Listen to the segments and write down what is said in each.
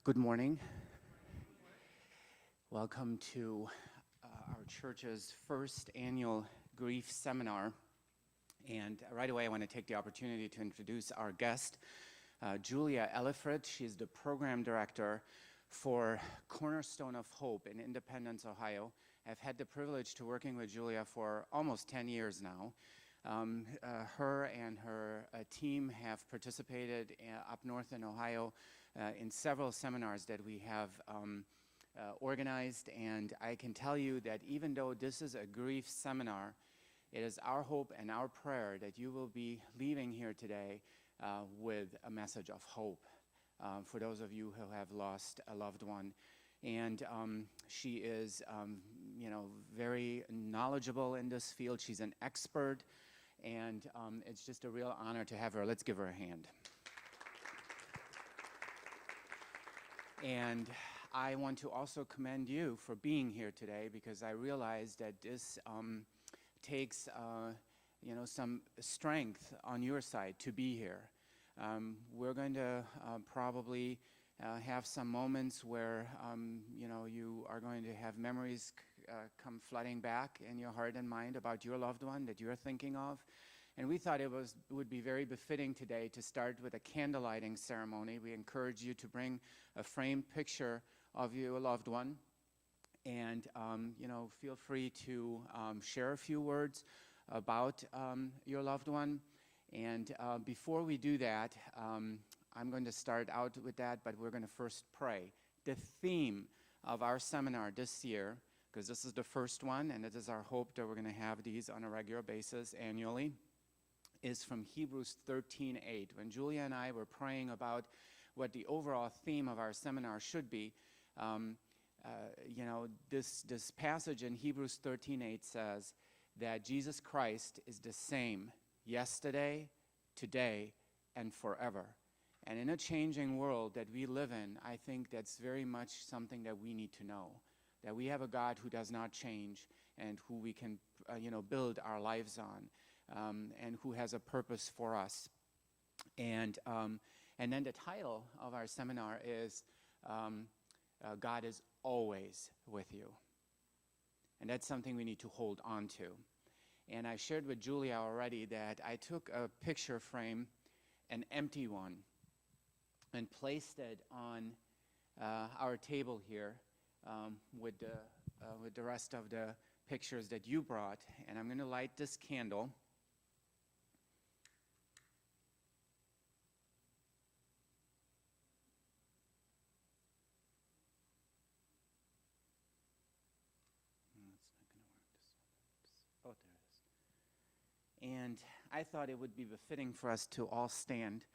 Good morning. Welcome to our church's first annual grief seminar. And right away, I want to take the opportunity to introduce our guest, Julia Ellifritt. She's the program director for Cornerstone of Hope in Independence, Ohio. I've had the privilege to working with Julia for almost 10 years now. Her and her team have participated up north in Ohio in several seminars that we have organized, and I can tell you that even though this is a grief seminar, it is our hope and our prayer that you will be leaving here today with a message of hope for those of you who have lost a loved one. And she is, very knowledgeable in this field. She's an expert, and it's just a real honor to have her. Let's give her a hand. And I want to also commend you for being here today, because I realize that this takes, some strength on your side to be here. We're going to probably have some moments where, you are going to have memories come flooding back in your heart and mind about your loved one that you're thinking of. And we thought it would be very befitting today to start with a candle lighting ceremony. We encourage you to bring a framed picture of your loved one, and feel free to share a few words about your loved one. And before we do that, I'm going to start out with that, but we're going to first pray. The theme of our seminar this year, because this is the first one, and it is our hope that we're going to have these on a regular basis annually, is from Hebrews 13:8. When Julia and I were praying about what the overall theme of our seminar should be, this passage in Hebrews 13:8 says that Jesus Christ is the same yesterday, today, and forever. And in a changing world that we live in, I think that's very much something that we need to know, that we have a God who does not change and who we can, build our lives on. And who has a purpose for us. And then the title of our seminar is God is always with you. And that's something we need to hold on to. And I shared with Julia already that I took a picture frame, an empty one, and placed it on our table here with the rest of the pictures that you brought. And I'm going to light this candle. And I thought it would be befitting for us to all stand,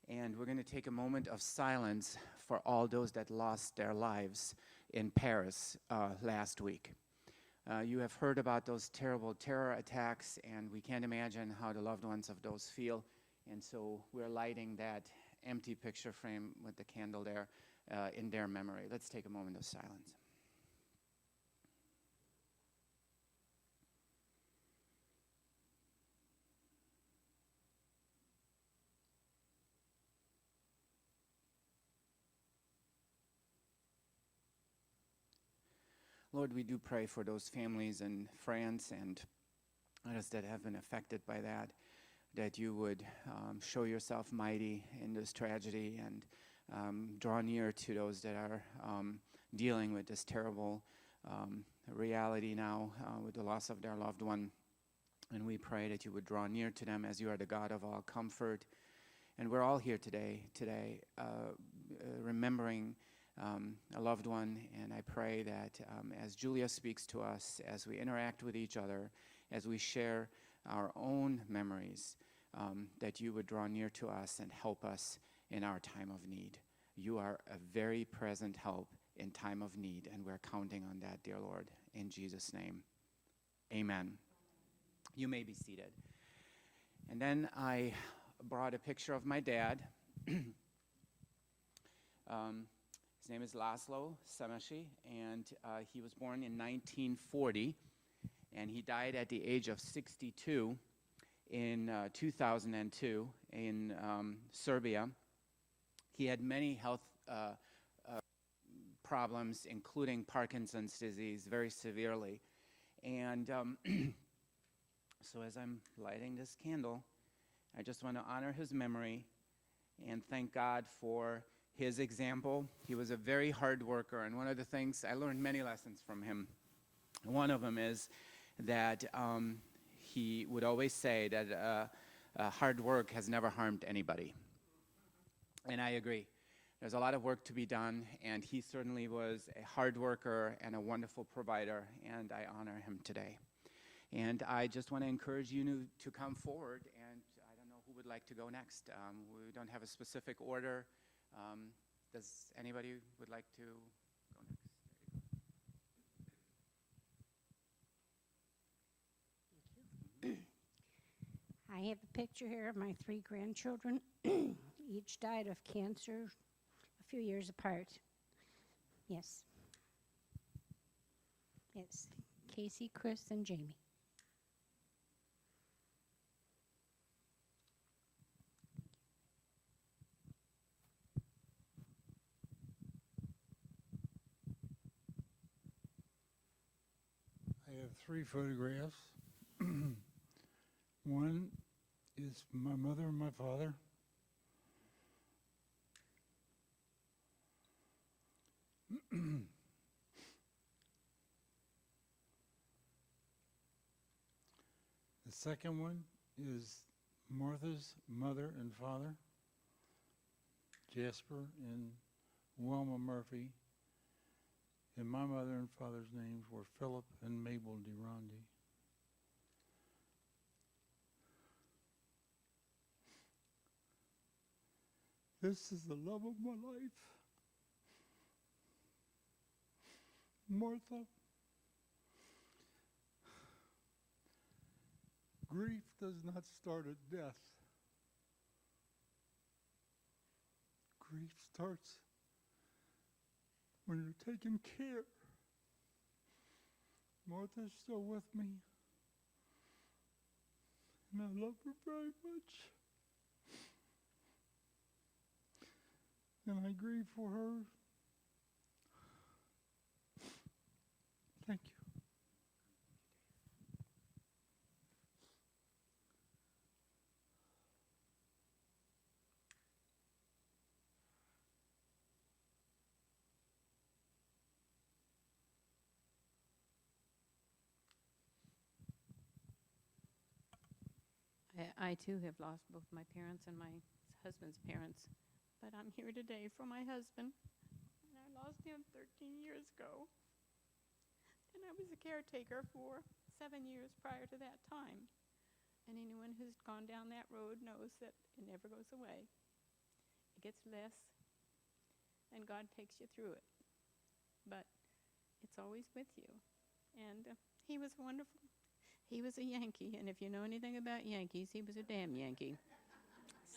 and we're going to take a moment of silence for all those that lost their lives in Paris last week. You have heard about those terrible terror attacks, and we can't imagine how the loved ones of those feel. And so we're lighting that empty picture frame with the candle there in their memory. Let's take a moment of silence. Lord, we do pray for those families in France and others that have been affected by that you would show yourself mighty in this tragedy and draw near to those that are dealing with this terrible reality now with the loss of their loved one. And we pray that you would draw near to them, as you are the God of all comfort. And we're all here today remembering a loved one, and I pray that as Julia speaks to us, as we interact with each other, as we share our own memories, that you would draw near to us and help us in our time of need. You are a very present help in time of need, and we're counting on that, dear Lord, in Jesus' name. Amen. You may be seated. And then I brought a picture of my dad. His name is Laszlo Szemesi, and he was born in 1940, and he died at the age of 62 in 2002 in Serbia. He had many health problems, including Parkinson's disease, very severely. And so as I'm lighting this candle, I just want to honor his memory and thank God for his example. He was a very hard worker, and one of the things, I learned many lessons from him. One of them is that he would always say that hard work has never harmed anybody. And I agree. There's a lot of work to be done, and he certainly was a hard worker and a wonderful provider, and I honor him today. And I just want to encourage you to come forward, and I don't know who would like to go next. We don't have a specific order. Does anybody would like to go next? I have a picture here of my 3 grandchildren. Each died of cancer a few years apart. Yes. Yes. Casey, Chris, and Jamie. I have 3 photographs. One is my mother and my father. The second one is Martha's mother and father, Jasper and Wilma Murphy. And my mother and father's names were Philip and Mabel DeRondi. This is the love of my life. Martha. Grief does not start at death. Grief starts when you're taking care. Martha's still with me, and I love her very much. And I grieve for her. Thank you. I too have lost both my parents and my husband's parents, but I'm here today for my husband. And I lost him 13 years ago. And I was a caretaker for 7 years prior to that time. And anyone who's gone down that road knows that it never goes away. It gets less, and God takes you through it. But it's always with you. And he was wonderful. He was a Yankee, and if you know anything about Yankees, he was a damn Yankee.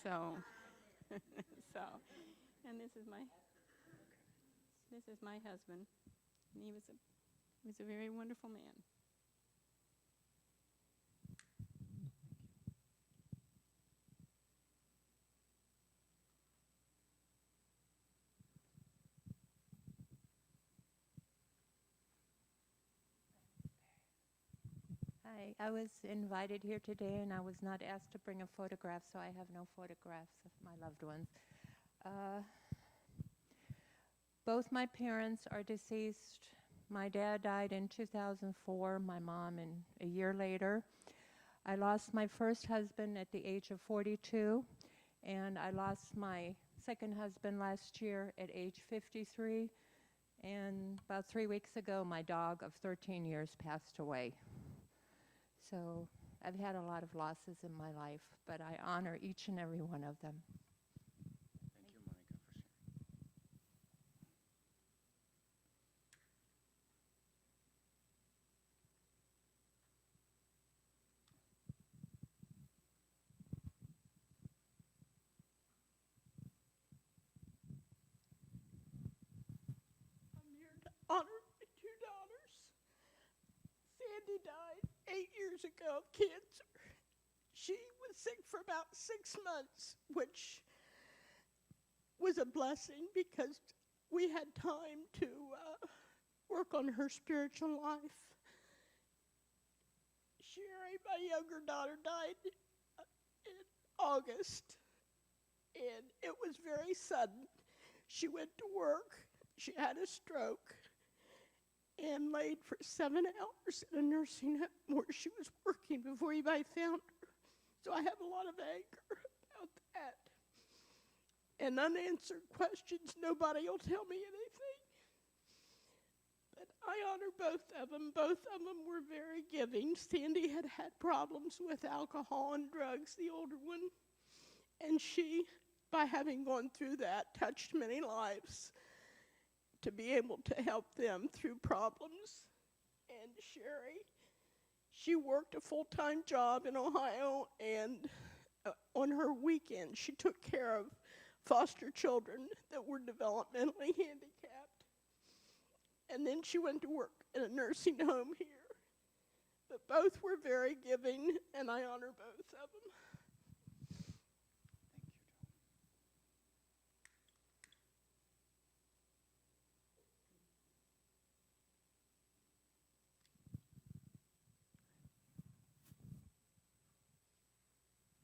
So, and this is my husband, and he was a very wonderful man. Hi, I was invited here today and I was not asked to bring a photograph, so I have no photographs of my loved ones. Both my parents are deceased. My dad died in 2004, my mom a year later. I lost my first husband at the age of 42, and I lost my second husband last year at age 53, and about 3 weeks ago, my dog of 13 years passed away. So I've had a lot of losses in my life, but I honor each and every one of them. Thank you, Monica, for sharing. I'm here to honor my 2 daughters. Sandy died 8 years ago of cancer. She was sick for about 6 months, which was a blessing because we had time to work on her spiritual life. Sherry, my younger daughter, died in August, and it was very sudden. She went to work, she had a stroke, and laid for 7 hours in a nursing home where she was working before anybody found her. So I have a lot of anger about that. And unanswered questions, nobody will tell me anything. But I honor both of them. Both of them were very giving. Sandy had had problems with alcohol and drugs, the older one. And she, by having gone through that, touched many lives to be able to help them through problems. And Sherry, she worked a full-time job in Ohio, and on her weekend, she took care of foster children that were developmentally handicapped. And then she went to work in a nursing home here. But both were very giving, and I honor both of them.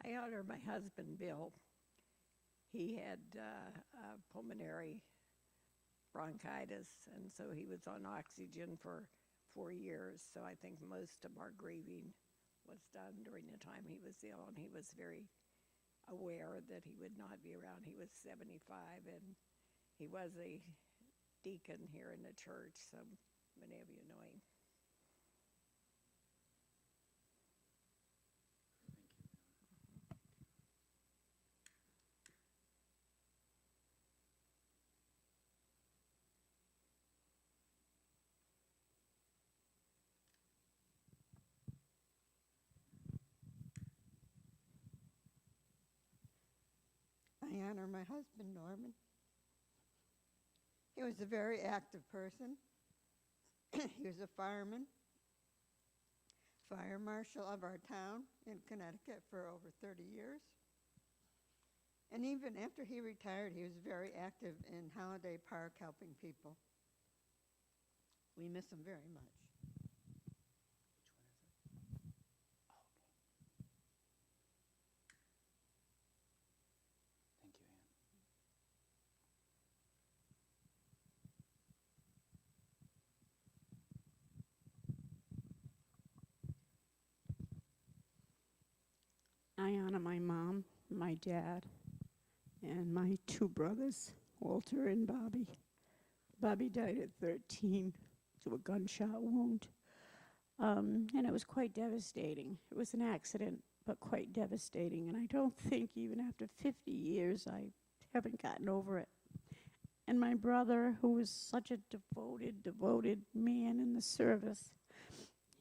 I honor my husband, Bill. He had pulmonary bronchitis, and so he was on oxygen for 4 years. So I think most of our grieving was done during the time he was ill, and he was very aware that he would not be around. He was 75, and he was a deacon here in the church, so many of you know him. I honor my husband, Norman. He was a very active person. He was a fireman, fire marshal of our town in Connecticut for over 30 years. And even after he retired, he was very active in Holiday Park helping people. We miss him very much. I honor my mom, my dad, and my 2 brothers, Walter and Bobby. Bobby died at 13 to a gunshot wound, and it was quite devastating. It was an accident, but quite devastating, and I don't think even after 50 years I haven't gotten over it. And my brother, who was such a devoted man in the service.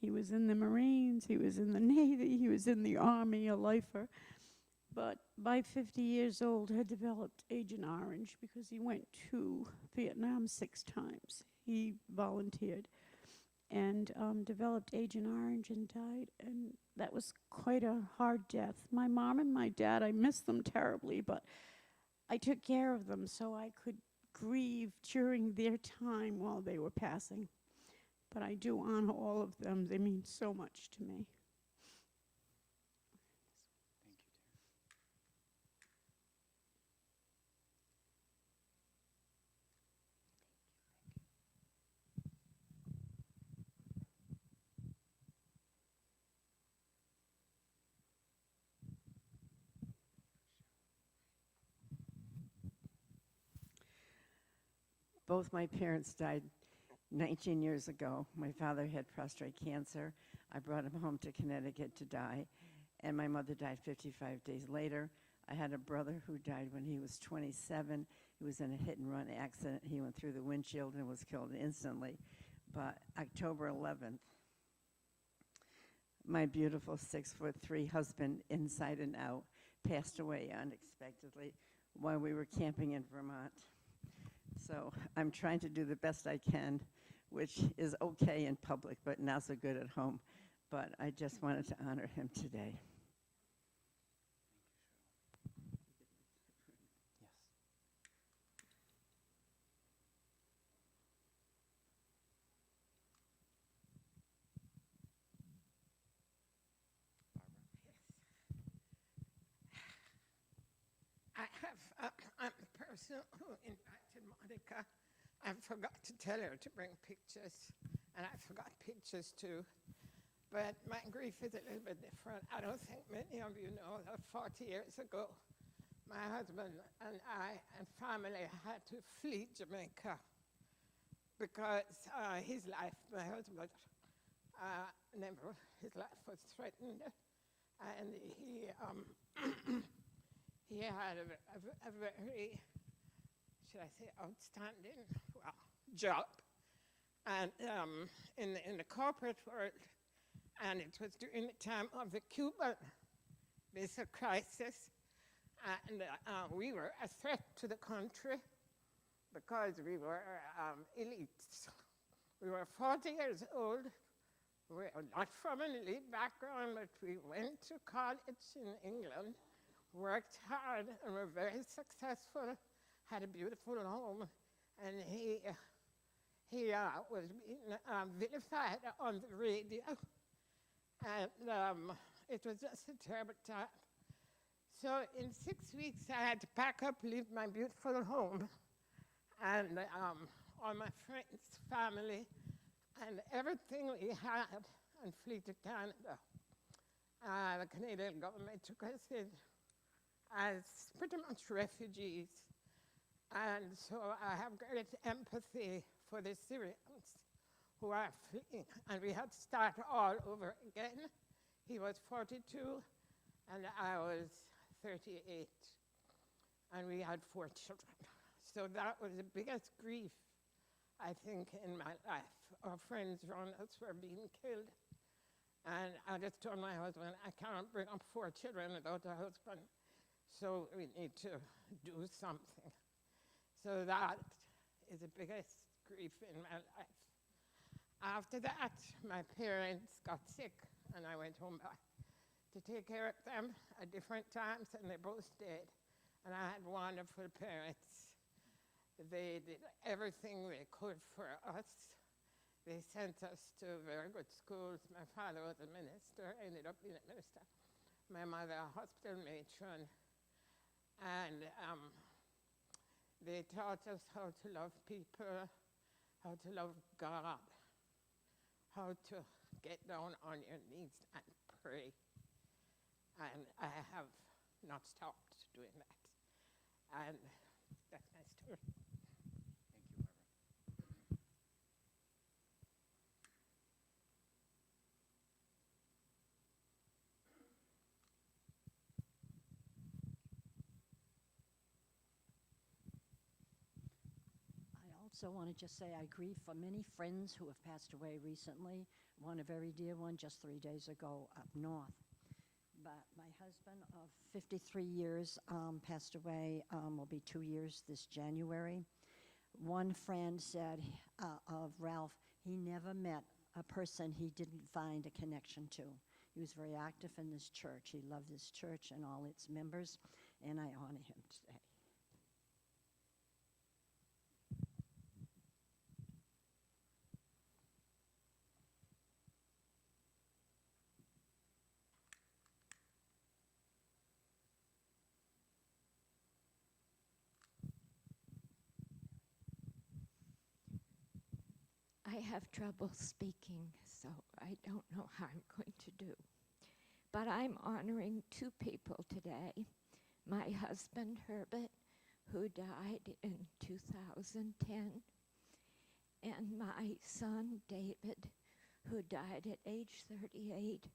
He was in the Marines, he was in the Navy, he was in the Army, a lifer. But by 50 years old, had developed Agent Orange because he went to Vietnam 6 times. He volunteered and developed Agent Orange and died. And that was quite a hard death. My mom and my dad, I miss them terribly, but I took care of them so I could grieve during their time while they were passing. But I do honor all of them. They mean so much to me. Thank you, dear. Both my parents died 19 years ago. My father had prostate cancer. I brought him home to Connecticut to die, and my mother died 55 days later. I had a brother who died when he was 27. He was in a hit-and-run accident. He went through the windshield and was killed instantly. But October 11th, my beautiful 6'3" husband, inside and out, passed away unexpectedly while we were camping in Vermont. So I'm trying to do the best I can, which is okay in public, but not so good at home. But I just wanted to honor him today. Yes. I'm the person who invited Monica. I forgot to tell her to bring pictures, and I forgot pictures too. But my grief is a little bit different. I don't think many of you know that 40 years ago, my husband and I and family had to flee Jamaica because his life, my husband, his life was threatened, and he had a very, should I say, outstanding, job, and in the corporate world, and it was during the time of the Cuban Missile Crisis, and we were a threat to the country because we were elites. We were 40 years old. We were not from an elite background, but we went to college in England, worked hard, and were very successful, had a beautiful home, and he was being vilified on the radio, and it was just a terrible time. So in 6 weeks, I had to pack up, leave my beautiful home, and all my friends, family, and everything we had, and flee to Canada. The Canadian government took us in as pretty much refugees. And so I have great empathy for the Syrians who are fleeing. And we had to start all over again. He was 42, and I was 38. And we had 4 children. So that was the biggest grief, I think, in my life. Our friends around us were being killed. And I just told my husband, I can't bring up 4 children without a husband. So we need to do something. So that is the biggest grief in my life. After that, my parents got sick, and I went home back to take care of them at different times, and they both stayed. And I had wonderful parents. They did everything they could for us. They sent us to very good schools. My father was a minister, ended up being a minister. My mother, a hospital matron. And they taught us how to love people, how to love God, how to get down on your knees and pray. And I have not stopped doing that. And that's my story. Thank you, Barbara. I also want to just say I grieve for many friends who have passed away recently. One, a very dear one, just 3 days ago up north. But my husband of 53 years passed away, will be 2 years this January. One friend said of Ralph, he never met a person he didn't find a connection to. He was very active in this church. He loved this church and all its members, and I honor him today. I have trouble speaking, so I don't know how I'm going to do. But I'm honoring 2 people today. My husband, Herbert, who died in 2010, and my son, David, who died at age 38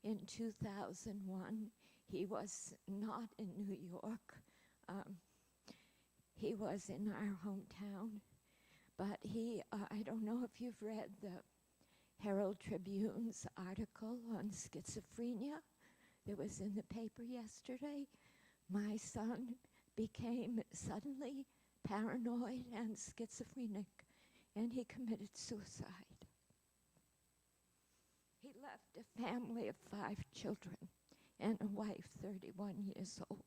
in 2001. He was not in New York. He was in our hometown. But I don't know if you've read the Herald Tribune's article on schizophrenia that was in the paper yesterday. My son became suddenly paranoid and schizophrenic, and he committed suicide. He left a family of 5 children and a wife 31 years old.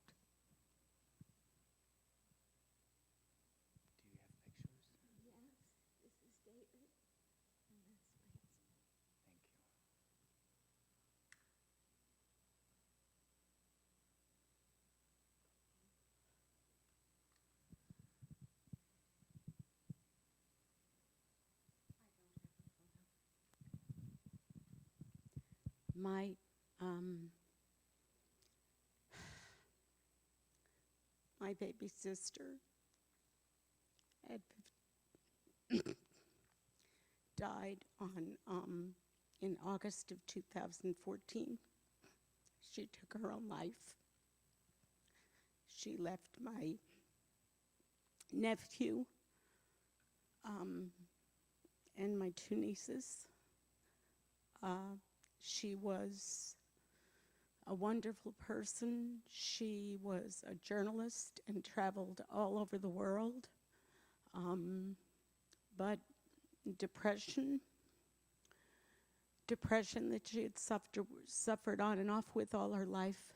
my my baby sister had died on in August of 2014. She took her own life. She left my nephew and my two nieces. She was a wonderful person. She was a journalist and traveled all over the world. But depression that she had suffered on and off with all her life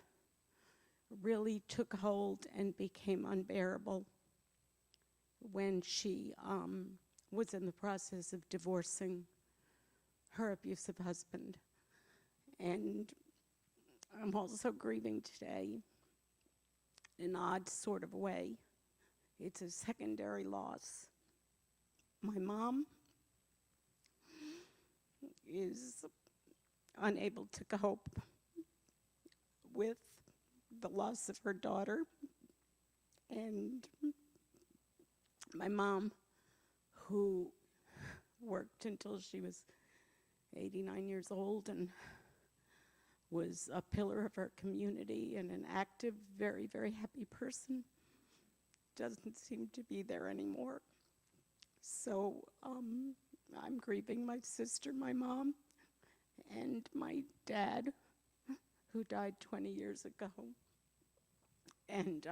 really took hold and became unbearable when she was in the process of divorcing her abusive husband. And I'm also grieving today in an odd sort of way. It's a secondary loss. My mom is unable to cope with the loss of her daughter. And my mom, who worked until she was 89 years old and was a pillar of our community and an active, very, very happy person, doesn't seem to be there anymore. So I'm grieving my sister, my mom, and my dad, who died 20 years ago, and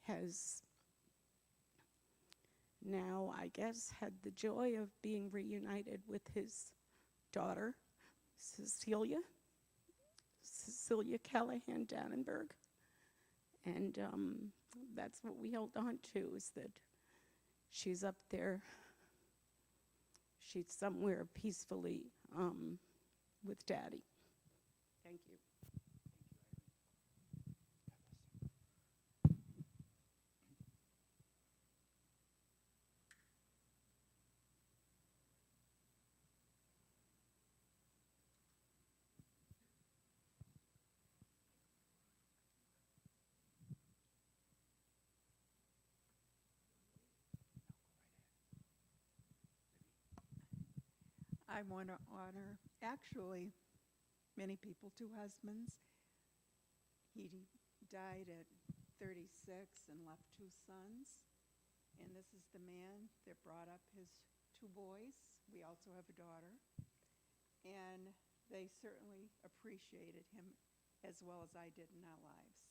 has now, I guess, had the joy of being reunited with his daughter, Cecilia Callahan Dannenberg. And that's what we hold on to, is that she's up there. She's somewhere peacefully with Daddy. Thank you. I want to honor, actually, many people, two husbands. He died at 36 and left two sons. And this is the man that brought up his two boys. We also have a daughter. And they certainly appreciated him as well as I did in our lives.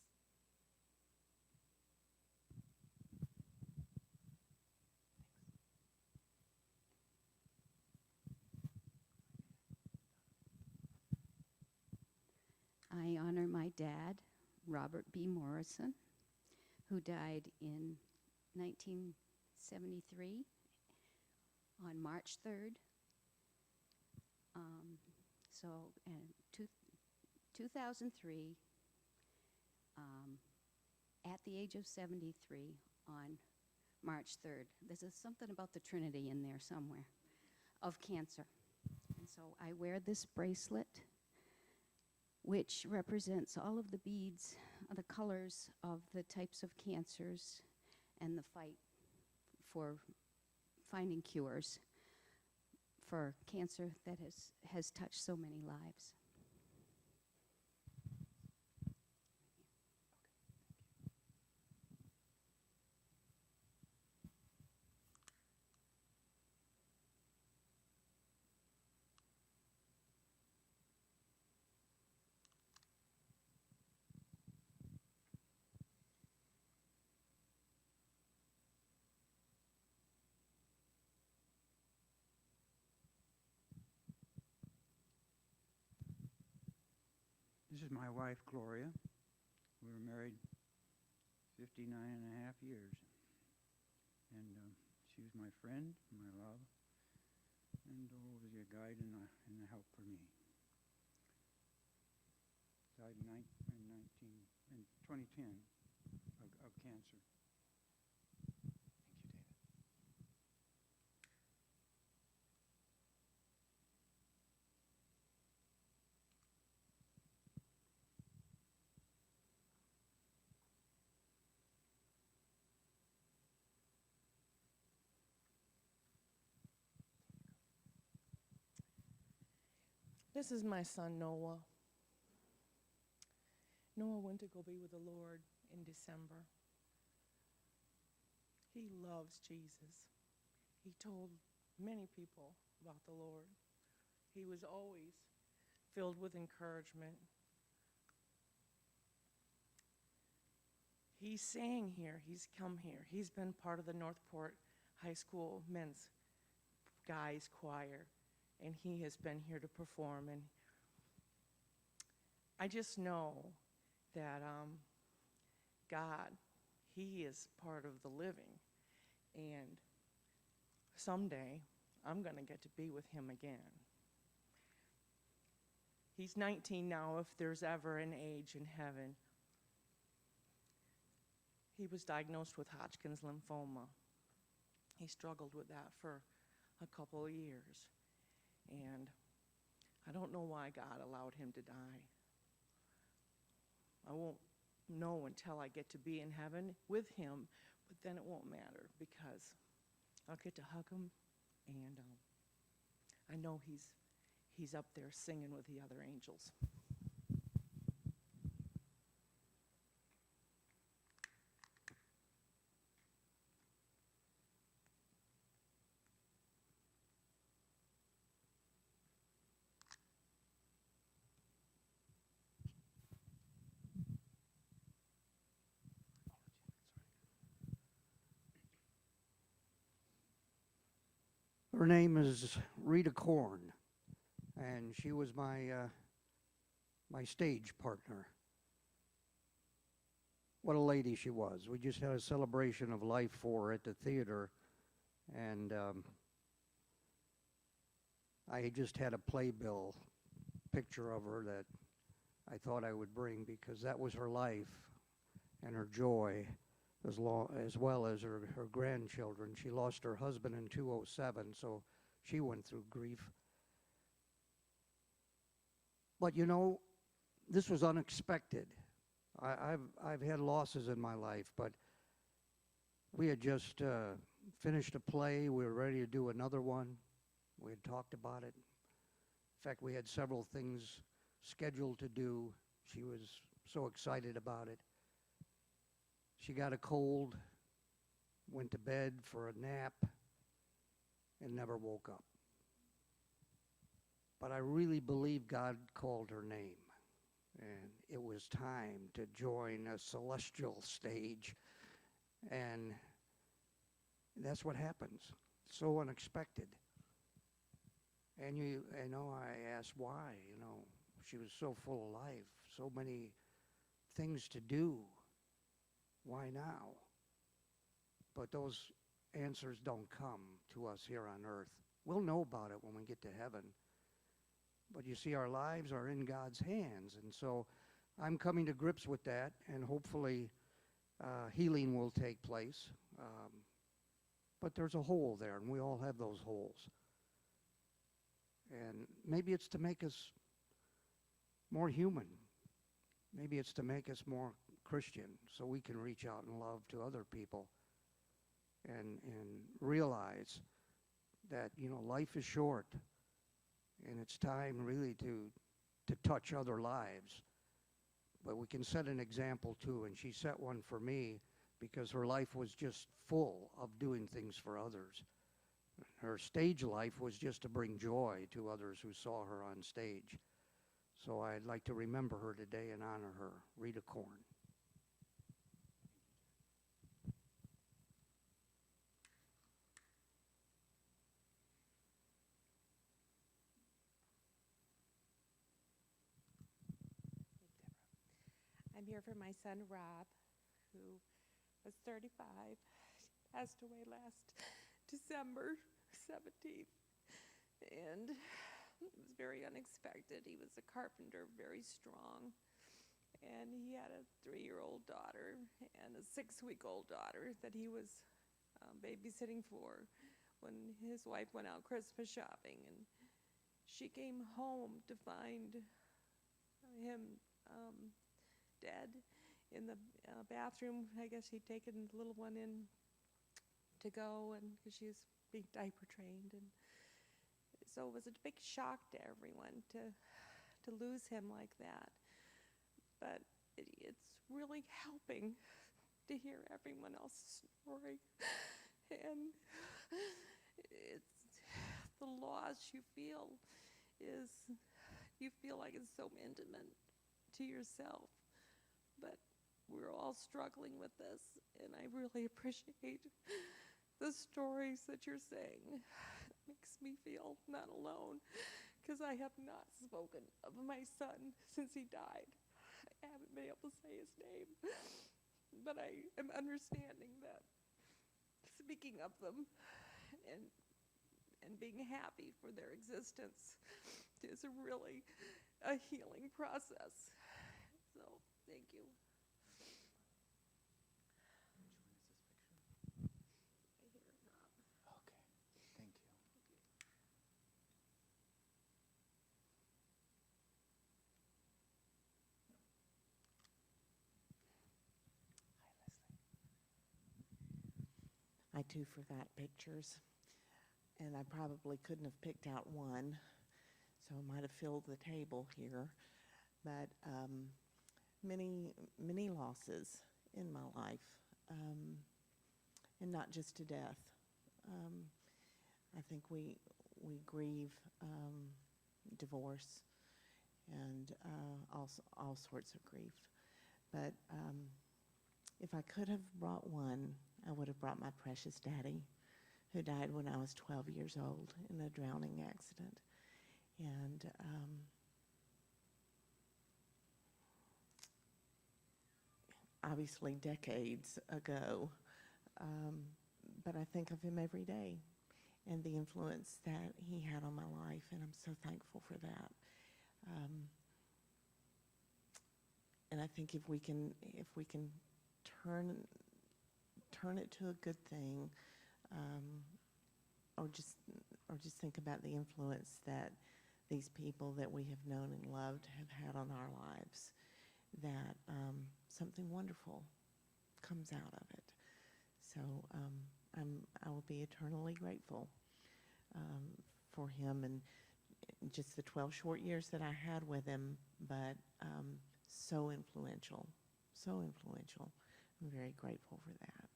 I honor my dad, Robert B. Morrison, who died in 1973 on March 3rd. So in 2003, at the age of 73 on March 3rd. There's something about the Trinity in there somewhere, of cancer. And so I wear this bracelet, which represents all of the beads, the colors of the types of cancers and the fight for finding cures for cancer that has touched so many lives. This is my wife, Gloria. We were married 59 and a half years. And she was my friend, my love, and was a guide and a help for me. Died in 2010 of cancer. Thank you, David. This is my son, Noah. Noah went to go be with the Lord in December. He loves Jesus. He told many people about the Lord. He was always filled with encouragement. He sang here. He's come here. He's been part of the Northport High School men's guys choir, and he has been here to perform. And I just know that God, he is part of the living, and someday I'm going to get to be with him again. He's 19 now, if there's ever an age in heaven. He was diagnosed with Hodgkin's lymphoma. He struggled with that for a couple of years. And I don't know why God allowed him to die. I won't know until I get to be in heaven with him, but then it won't matter because I'll get to hug him, and I know he's up there singing with the other angels. Her name is Rita Korn, and she was my stage partner. What a lady she was. We just had a celebration of life for her at the theater, and I just had a playbill picture of her that I thought I would bring because that was her life and her joy, as well as her grandchildren. She lost her husband in 2007, so she went through grief. But you know, this was unexpected. I've had losses in my life, but we had just finished a play. We were ready to do another one. We had talked about it. In fact, we had several things scheduled to do. She was so excited about it. She got a cold, went to bed for a nap, and never woke up. But I really believe God called her name, and it was time to join a celestial stage, and that's what happens. So unexpected. And I asked why. She was so full of life, so many things to do. Why now? But those answers don't come to us here on earth. We'll know about it when we get to heaven. But you see, our lives are in God's hands. And so I'm coming to grips with that, and hopefully healing will take place. But there's a hole there, and we all have those holes. And maybe it's to make us more human. Maybe it's to make us more Christian, so we can reach out and love to other people and realize that life is short, and it's time really to touch other lives. But we can set an example too, and she set one for me because her life was just full of doing things for others. Her stage life was just to bring joy to others who saw her on stage. So I'd like to remember her today and honor her. Rita Korn. I'm here for my son, Rob, who was 35, passed away last December 17th, and it was very unexpected. He was a carpenter, very strong, and he had a 3-year-old daughter and a 6-week-old daughter that he was babysitting for when his wife went out Christmas shopping, and she came home to find him dead in the bathroom. I guess he'd taken the little one in to go, and because she was being diaper trained, and So it was a big shock to everyone to lose him like that. But it's really helping to hear everyone else's story. And it's the loss you feel like it's so intimate to yourself. But we're all struggling with this, and I really appreciate the stories that you're saying. It makes me feel not alone, because I have not spoken of my son since he died. I haven't been able to say his name, but I am understanding that speaking of them and being happy for their existence is really a healing process. So, thank you. Thank you. I too forgot pictures, and I probably couldn't have picked out one, so I might have filled the table here. But many losses in my life, and not just to death. I think we grieve divorce and all sorts of grief. But if I could have brought one, I would have brought my precious daddy, who died when I was 12 years old in a drowning accident. And obviously decades ago, but I think of him every day and the influence that he had on my life, and I'm so thankful for that. And I think if we can turn it to a good thing, or just think about the influence that these people that we have known and loved have had on our lives, that something wonderful comes out of it. So I will be eternally grateful for him and just the 12 short years that I had with him, but so influential, so influential. I'm very grateful for that.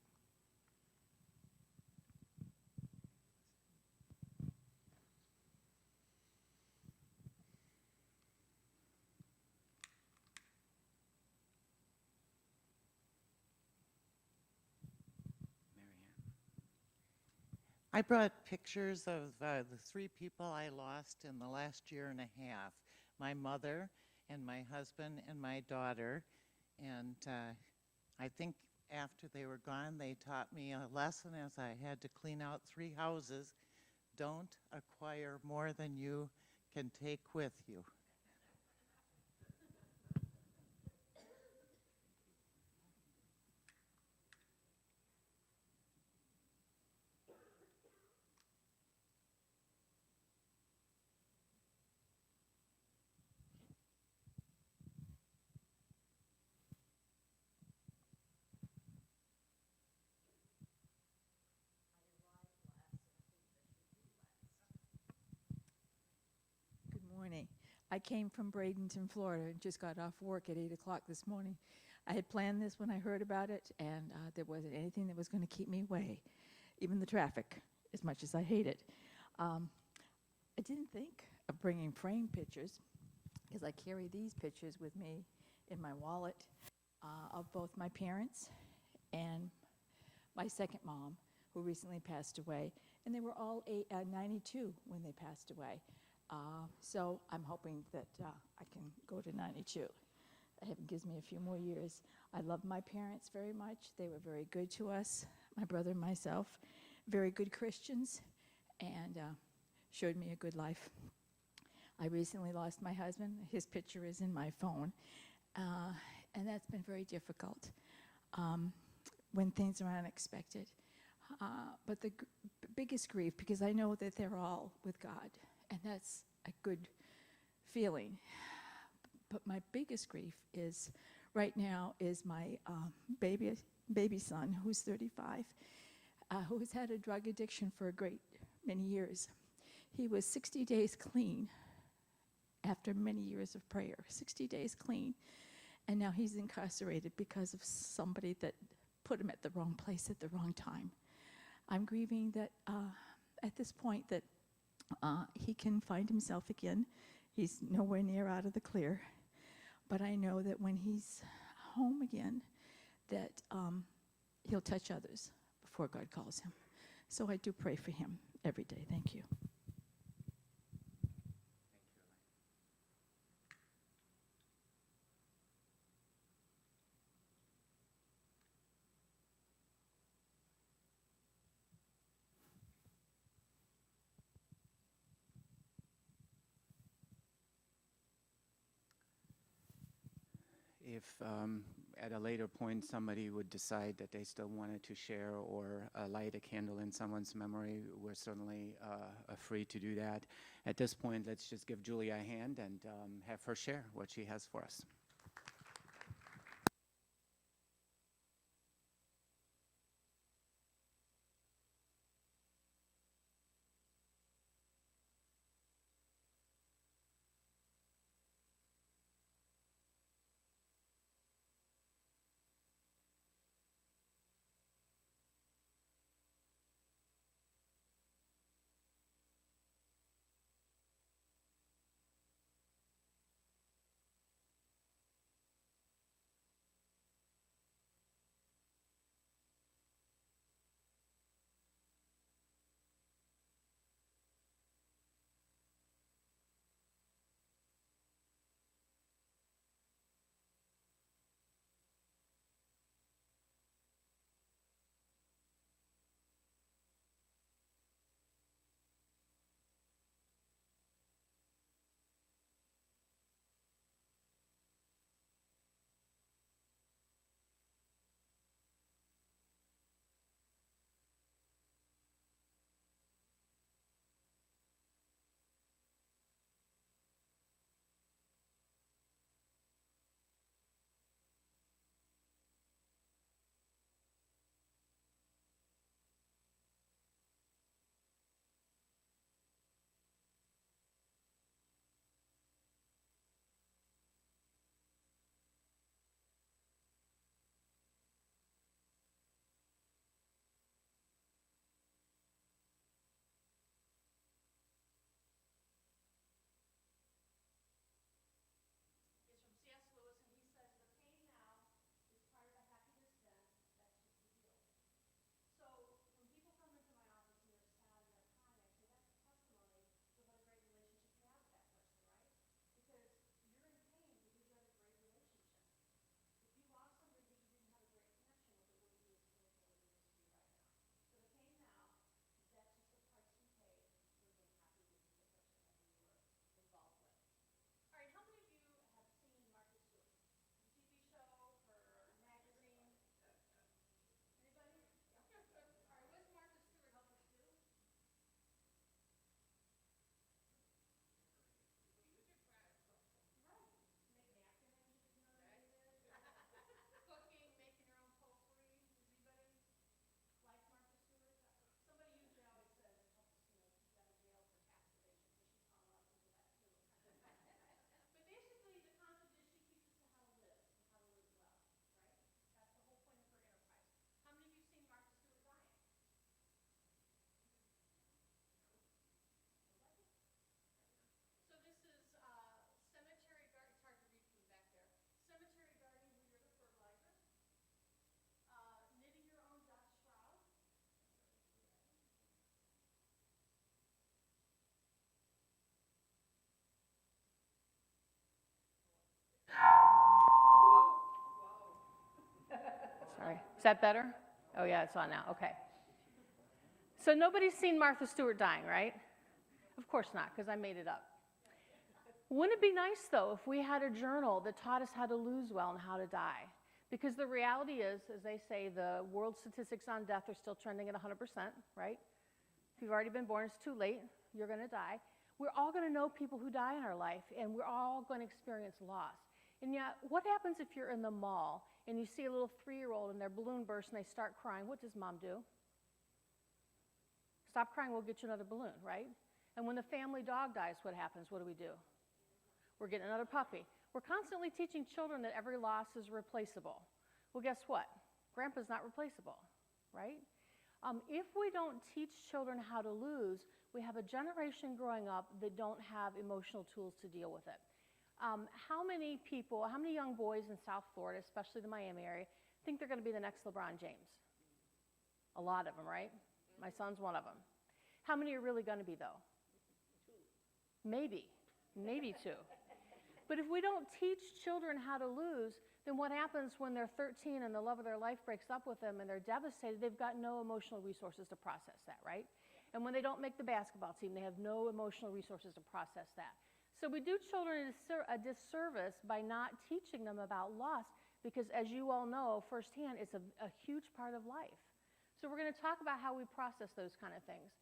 I brought pictures of the 3 people I lost in the last year and a half, my mother and my husband and my daughter. And I think after they were gone, they taught me a lesson as I had to clean out 3 houses. Don't acquire more than you can take with you. Morning. I came from Bradenton, Florida, and just got off work at 8 o'clock this morning. I had planned this when I heard about it, and there wasn't anything that was going to keep me away, even the traffic, as much as I hate it. I didn't think of bringing framed pictures, because I carry these pictures with me in my wallet of both my parents and my second mom, who recently passed away, and they were all 92 when they passed away. So I'm hoping that I can go to 92. It gives me a few more years. I love my parents very much. They were very good to us, my brother and myself, very good Christians, and showed me a good life. I recently lost my husband. His picture is in my phone, and that's been very difficult when things are unexpected. But the biggest grief, because I know that they're all with God, and that's a good feeling. But my biggest grief is, right now, is my baby son, who's 35, who has had a drug addiction for a great many years. He was 60 days clean after many years of prayer, 60 days clean. And now he's incarcerated because of somebody that put him at the wrong place at the wrong time. I'm grieving that at this point that he can find himself again. He's nowhere near out of the clear. But I know that when he's home again, that he'll touch others before God calls him. So I do pray for him every day. Thank you. If at a later point somebody would decide that they still wanted to share or light a candle in someone's memory, we're certainly free to do that. At this point, let's just give Julia a hand and have her share what she has for us. Sorry. Is that better? Oh, yeah, it's on now. Okay. So nobody's seen Martha Stewart dying, right? Of course not, because I made it up. Wouldn't it be nice, though, if we had a journal that taught us how to lose well and how to die? Because the reality is, as they say, the world statistics on death are still trending at 100%, right? If you've already been born, it's too late. You're going to die. We're all going to know people who die in our life, and we're all going to experience loss. And yet, what happens if you're in the mall and you see a little 3-year-old and their balloon bursts and they start crying? What does mom do? Stop crying, we'll get you another balloon, right? And when the family dog dies, what happens? What do? We're getting another puppy. We're constantly teaching children that every loss is replaceable. Well, guess what? Grandpa's not replaceable, right? If we don't teach children how to lose, we have a generation growing up that don't have emotional tools to deal with it. How many young boys in South Florida, especially the Miami area, think they're going to be the next LeBron James? A lot of them, right? My son's one of them. How many are really going to be, though? Maybe 2. But if we don't teach children how to lose, then what happens when they're 13 and the love of their life breaks up with them and they're devastated? They've got no emotional resources to process that, right? And when they don't make the basketball team, they have no emotional resources to process that. So we do children a disservice by not teaching them about loss because, as you all know firsthand, it's a huge part of life. So we're going to talk about how we process those kind of things.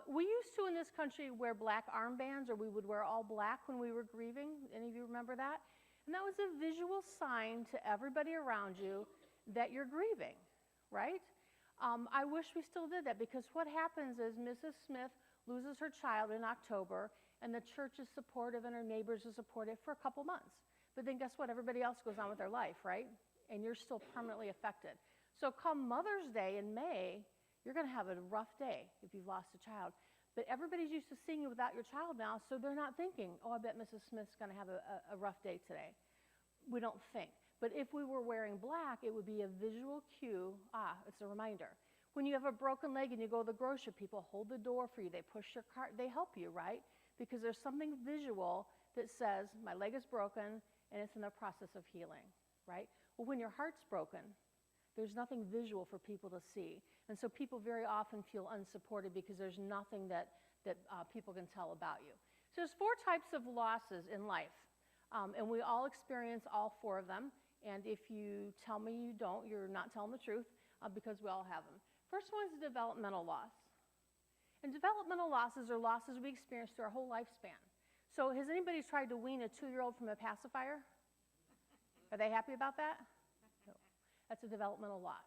We used to, in this country, wear black armbands, or we would wear all black when we were grieving. Any of you remember that? And that was a visual sign to everybody around you that you're grieving, right? I wish we still did that, because what happens is Mrs. Smith loses her child in October, and the church is supportive and her neighbors are supportive for a couple months. But then guess what? Everybody else goes on with their life, right? And you're still permanently affected. So come Mother's Day in May, you're going to have a rough day if you've lost a child. But everybody's used to seeing you without your child now, so they're not thinking, oh, I bet Mrs. Smith's going to have a rough day today. We don't think. But if we were wearing black, it would be a visual cue. It's a reminder. When you have a broken leg and you go to the grocery, people hold the door for you. They push your cart. They help you, right? Because there's something visual that says, my leg is broken, and it's in the process of healing, right? Well, when your heart's broken, there's nothing visual for people to see. And so people very often feel unsupported because there's nothing that people can tell about you. So there's 4 types of losses in life. And we all experience all 4 of them. And if you tell me you don't, you're not telling the truth, because we all have them. First one is developmental loss. And developmental losses are losses we experience through our whole lifespan. So has anybody tried to wean a 2-year-old from a pacifier? Are they happy about that? No. That's a developmental loss.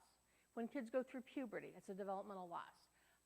When kids go through puberty, it's a developmental loss.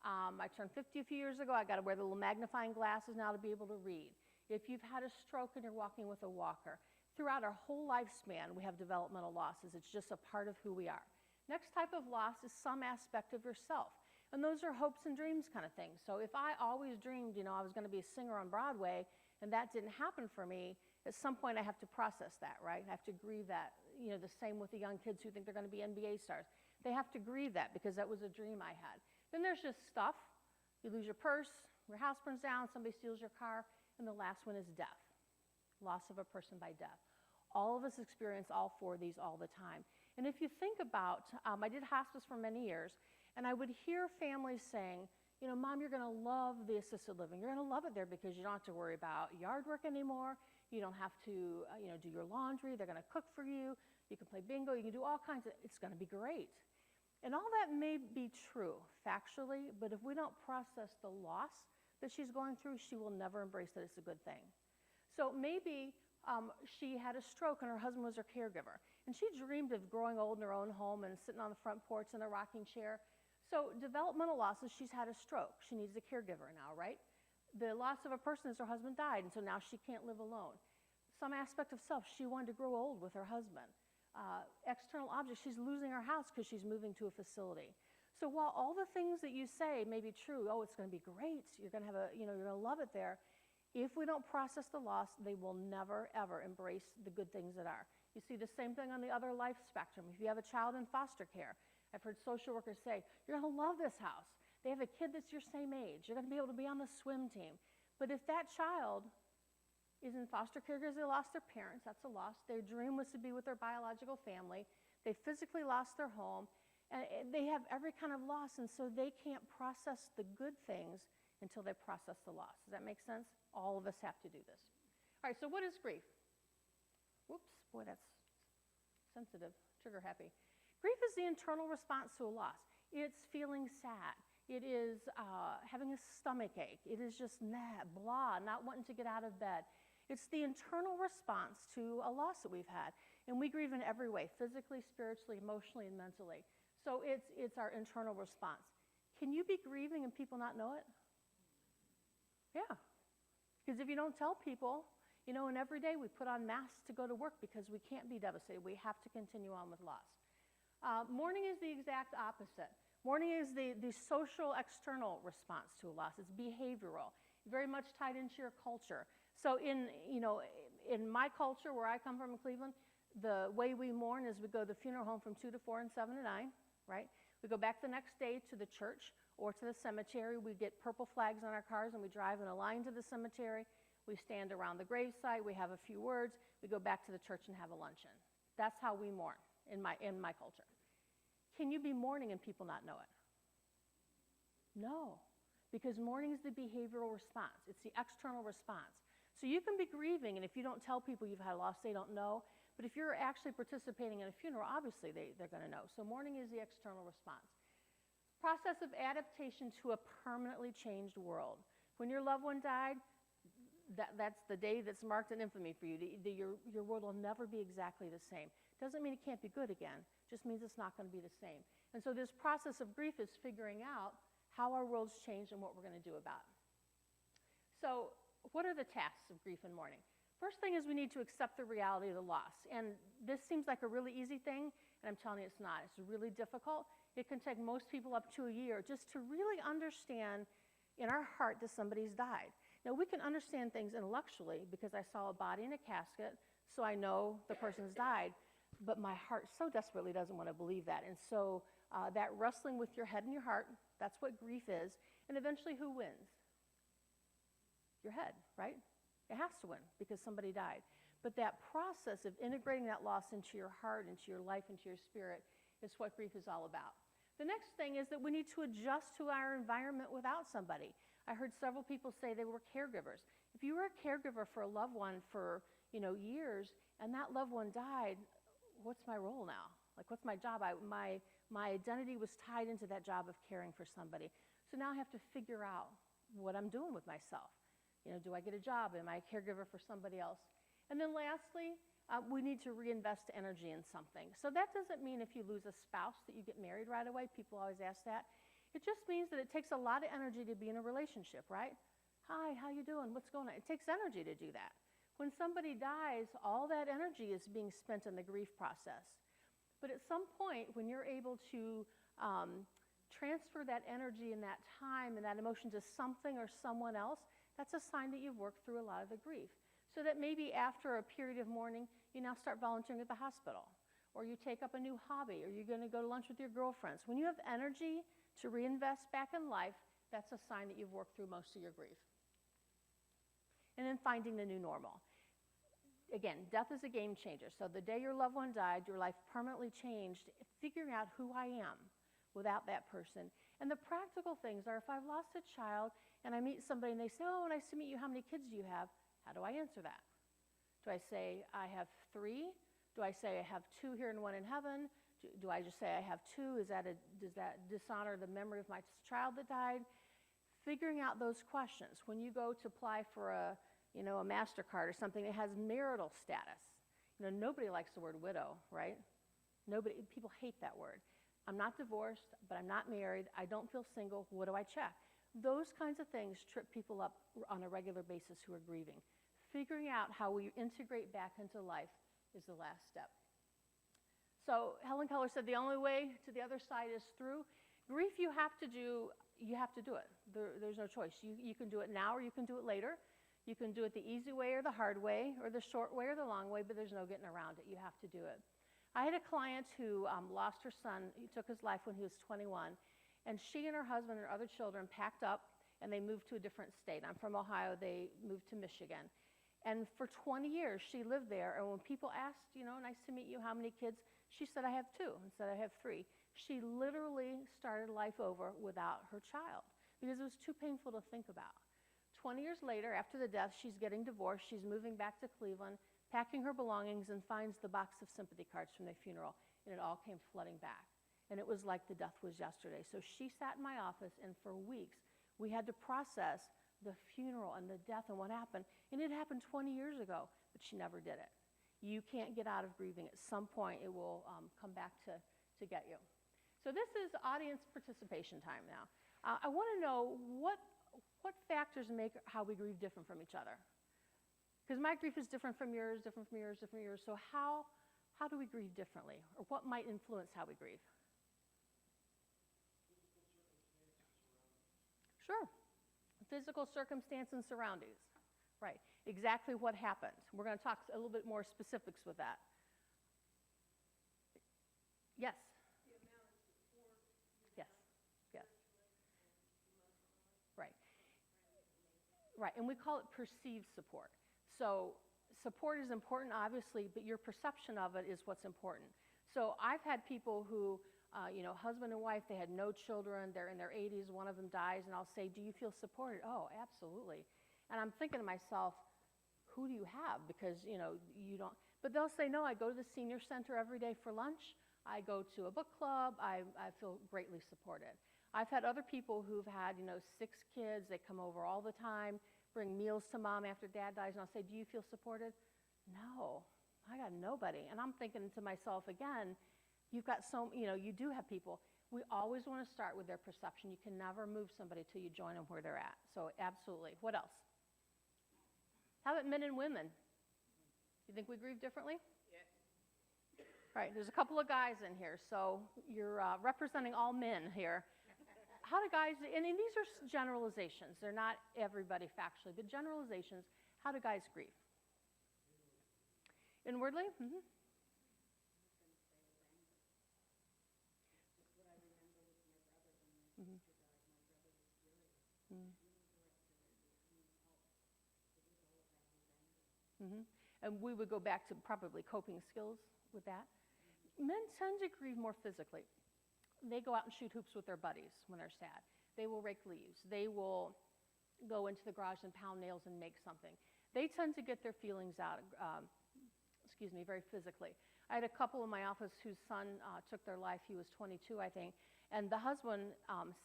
I turned 50 a few years ago. I got to wear the little magnifying glasses now to be able to read. If you've had a stroke and you're walking with a walker, throughout our whole lifespan, we have developmental losses. It's just a part of who we are. Next type of loss is some aspect of yourself. And those are hopes and dreams kind of things. So if I always dreamed, I was going to be a singer on Broadway, and that didn't happen for me, at some point I have to process that, right? I have to grieve that. The same with the young kids who think they're going to be NBA stars. They have to grieve that because that was a dream I had. Then there's just stuff. You lose your purse, your house burns down, somebody steals your car, and the last one is death, loss of a person by death. All of us experience all 4 of these all the time. And if you think about, I did hospice for many years, and I would hear families saying, Mom, you're going to love the assisted living. You're going to love it there because you don't have to worry about yard work anymore. You don't have to, do your laundry. They're going to cook for you. You can play bingo. You can do all kinds of, it's going to be great. And all that may be true factually, but if we don't process the loss that she's going through, she will never embrace that it's a good thing. So maybe she had a stroke and her husband was her caregiver. And she dreamed of growing old in her own home and sitting on the front porch in a rocking chair. So developmental losses, she's had a stroke. She needs a caregiver now, right? The loss of a person is her husband died, and so now she can't live alone. Some aspect of self, she wanted to grow old with her husband. External objects, she's losing her house because she's moving to a facility. So while all the things that you say may be true, it's going to be great, you're going to have you're going to love it there, if we don't process the loss, they will never, ever embrace the good things that are. You see the same thing on the other life spectrum. If you have a child in foster care, I've heard social workers say, you're going to love this house. They have a kid that's your same age. You're going to be able to be on the swim team. But if that child is in foster care because they lost their parents, that's a loss. Their dream was to be with their biological family. They physically lost their home. And they have every kind of loss, and so they can't process the good things until they process the loss. Does that make sense? All of us have to do this. All right, so what is grief? Whoops, boy, that's sensitive, trigger happy. Grief is the internal response to a loss. It's feeling sad. It is having a stomach ache. It is just blah, not wanting to get out of bed. It's the internal response to a loss that we've had. And we grieve in every way, physically, spiritually, emotionally, and mentally. So it's our internal response. Can you be grieving and people not know it? Yeah. Because if you don't tell people, you know, and every day we put on masks to go to work because we can't be devastated. We have to continue on with loss. Mourning is the exact opposite. Mourning is the social external response to a loss. It's behavioral, very much tied into your culture. So in my culture, where I come from in Cleveland, the way we mourn is we go to the funeral home from 2 to 4 and 7 to 9, right? We go back the next day to the church or to the cemetery. We get purple flags on our cars and we drive in a line to the cemetery. We stand around the gravesite. We have a few words. We go back to the church and have a luncheon. That's how we mourn in my culture. Can you be mourning and people not know it? No, because mourning is the behavioral response. It's the external response. So you can be grieving, and if you don't tell people you've had a loss, they don't know. But if you're actually participating in a funeral, obviously they're going to know. So mourning is the external response. Process of adaptation to a permanently changed world. When your loved one died, that's the day that's marked in infamy for you. Your world will never be exactly the same. Doesn't mean it can't be good again. Just means it's not going to be the same. And so this process of grief is figuring out how our world's changed and what we're going to do about it. So what are the tasks of grief and mourning? First thing is we need to accept the reality of the loss. And this seems like a really easy thing, and I'm telling you it's not. It's really difficult. It can take most people up to a year just to really understand in our heart that somebody's died. Now, we can understand things intellectually because I saw a body in a casket, so I know the person's died, but my heart so desperately doesn't want to believe that. And so that wrestling with your head and your heart, that's what grief is. And eventually, who wins? Your head, right? It has to win because somebody died. But that process of integrating that loss into your heart, into your life, into your spirit is what grief is all about. The next thing is that we need to adjust to our environment without somebody. I heard several people say they were caregivers. If you were a caregiver for a loved one for years and that loved one died, what's my role now? Like, what's my job? My identity was tied into that job of caring for somebody. So now I have to figure out what I'm doing with myself. Do I get a job? Am I a caregiver for somebody else? And then lastly, we need to reinvest energy in something. So that doesn't mean if you lose a spouse that you get married right away. People always ask that. It just means that it takes a lot of energy to be in a relationship, right? Hi, how you doing? What's going on? It takes energy to do that. When somebody dies, all that energy is being spent in the grief process. But at some point, when you're able to transfer that energy and that time and that emotion to something or someone else, that's a sign that you've worked through a lot of the grief. So that maybe after a period of mourning, you now start volunteering at the hospital, or you take up a new hobby, or you're going to go to lunch with your girlfriends. When you have energy to reinvest back in life, that's a sign that you've worked through most of your grief. And then finding the new normal. Again, death is a game changer. So the day your loved one died, your life permanently changed, figuring out who I am without that person. And the practical things are, if I've lost a child and I meet somebody and they say, oh, nice to meet you, how many kids do you have? How do I answer that? Do I say I have 3? Do I say I have 2 here and 1 in heaven? Do I just say I have 2? Does that dishonor the memory of my child that died? Figuring out those questions. When you go to apply for a MasterCard or something that has marital status, nobody likes the word widow, right? People hate that word. I'm not divorced, but I'm not married. I don't feel single. What do I check? Those kinds of things trip people up on a regular basis who are grieving. Figuring out how we integrate back into life is the last step. So Helen Keller said the only way to the other side is through. Grief you have to do it. There's no choice. You can do it now or you can do it later. You can do it the easy way or the hard way or the short way or the long way, but there's no getting around it. You have to do it. I had a client who lost her son. He took his life when he was 21. And she and her husband and her other children packed up and they moved to a different state. I'm from Ohio. They moved to Michigan. And for 20 years, she lived there. And when people asked, nice to meet you, how many kids? She said, I have 2. Instead, I have 3. She literally started life over without her child because it was too painful to think about. 20 years later, after the death, she's getting divorced. She's moving back to Cleveland, packing her belongings, and finds the box of sympathy cards from their funeral. And it all came flooding back. And it was like the death was yesterday. So she sat in my office, and for weeks, we had to process the funeral and the death and what happened. And it happened 20 years ago, but she never did it. You can't get out of grieving. At some point, it will come back to get you. So this is audience participation time now. I want to know, what what factors make how we grieve different from each other? Because my grief is different from yours, different from yours, different from yours. So how do we grieve differently? Or what might influence how we grieve? Sure. Physical circumstance and surroundings. Right. Exactly what happened. We're going to talk a little bit more specifics with that. Yes. Yes. Yes. Right. Right. And we call it perceived support. So support is important, obviously, but your perception of it is what's important. So I've had people who, husband and wife, they had no children, they're in their 80s, one of them dies, and I'll say, do you feel supported? Oh, absolutely. And I'm thinking to myself, who do you have? Because, you don't. But they'll say, no, I go to the senior center every day for lunch. I go to a book club. I feel greatly supported. I've had other people who've had, 6 kids. They come over all the time, bring meals to mom after dad dies, and I'll say, do you feel supported? No, I got nobody. And I'm thinking to myself again, you've got you do have people. We always want to start with their perception. You can never move somebody till you join them where they're at. So absolutely. What else? How about men and women? You think we grieve differently? Yes. Right, there's a couple of guys in here, so you're representing all men here. How do guys, and these are generalizations, they're not everybody factually, but generalizations, how do guys grieve? Inwardly? Mm-hmm. Mm-hmm. Mm-hmm. And we would go back to probably coping skills with that. Men tend to grieve more physically. They go out and shoot hoops with their buddies when they're sad. They will rake leaves. They will go into the garage and pound nails and make something. They tend to get their feelings out, very physically. I had a couple in my office whose son took their life. He was 22, I think. And the husband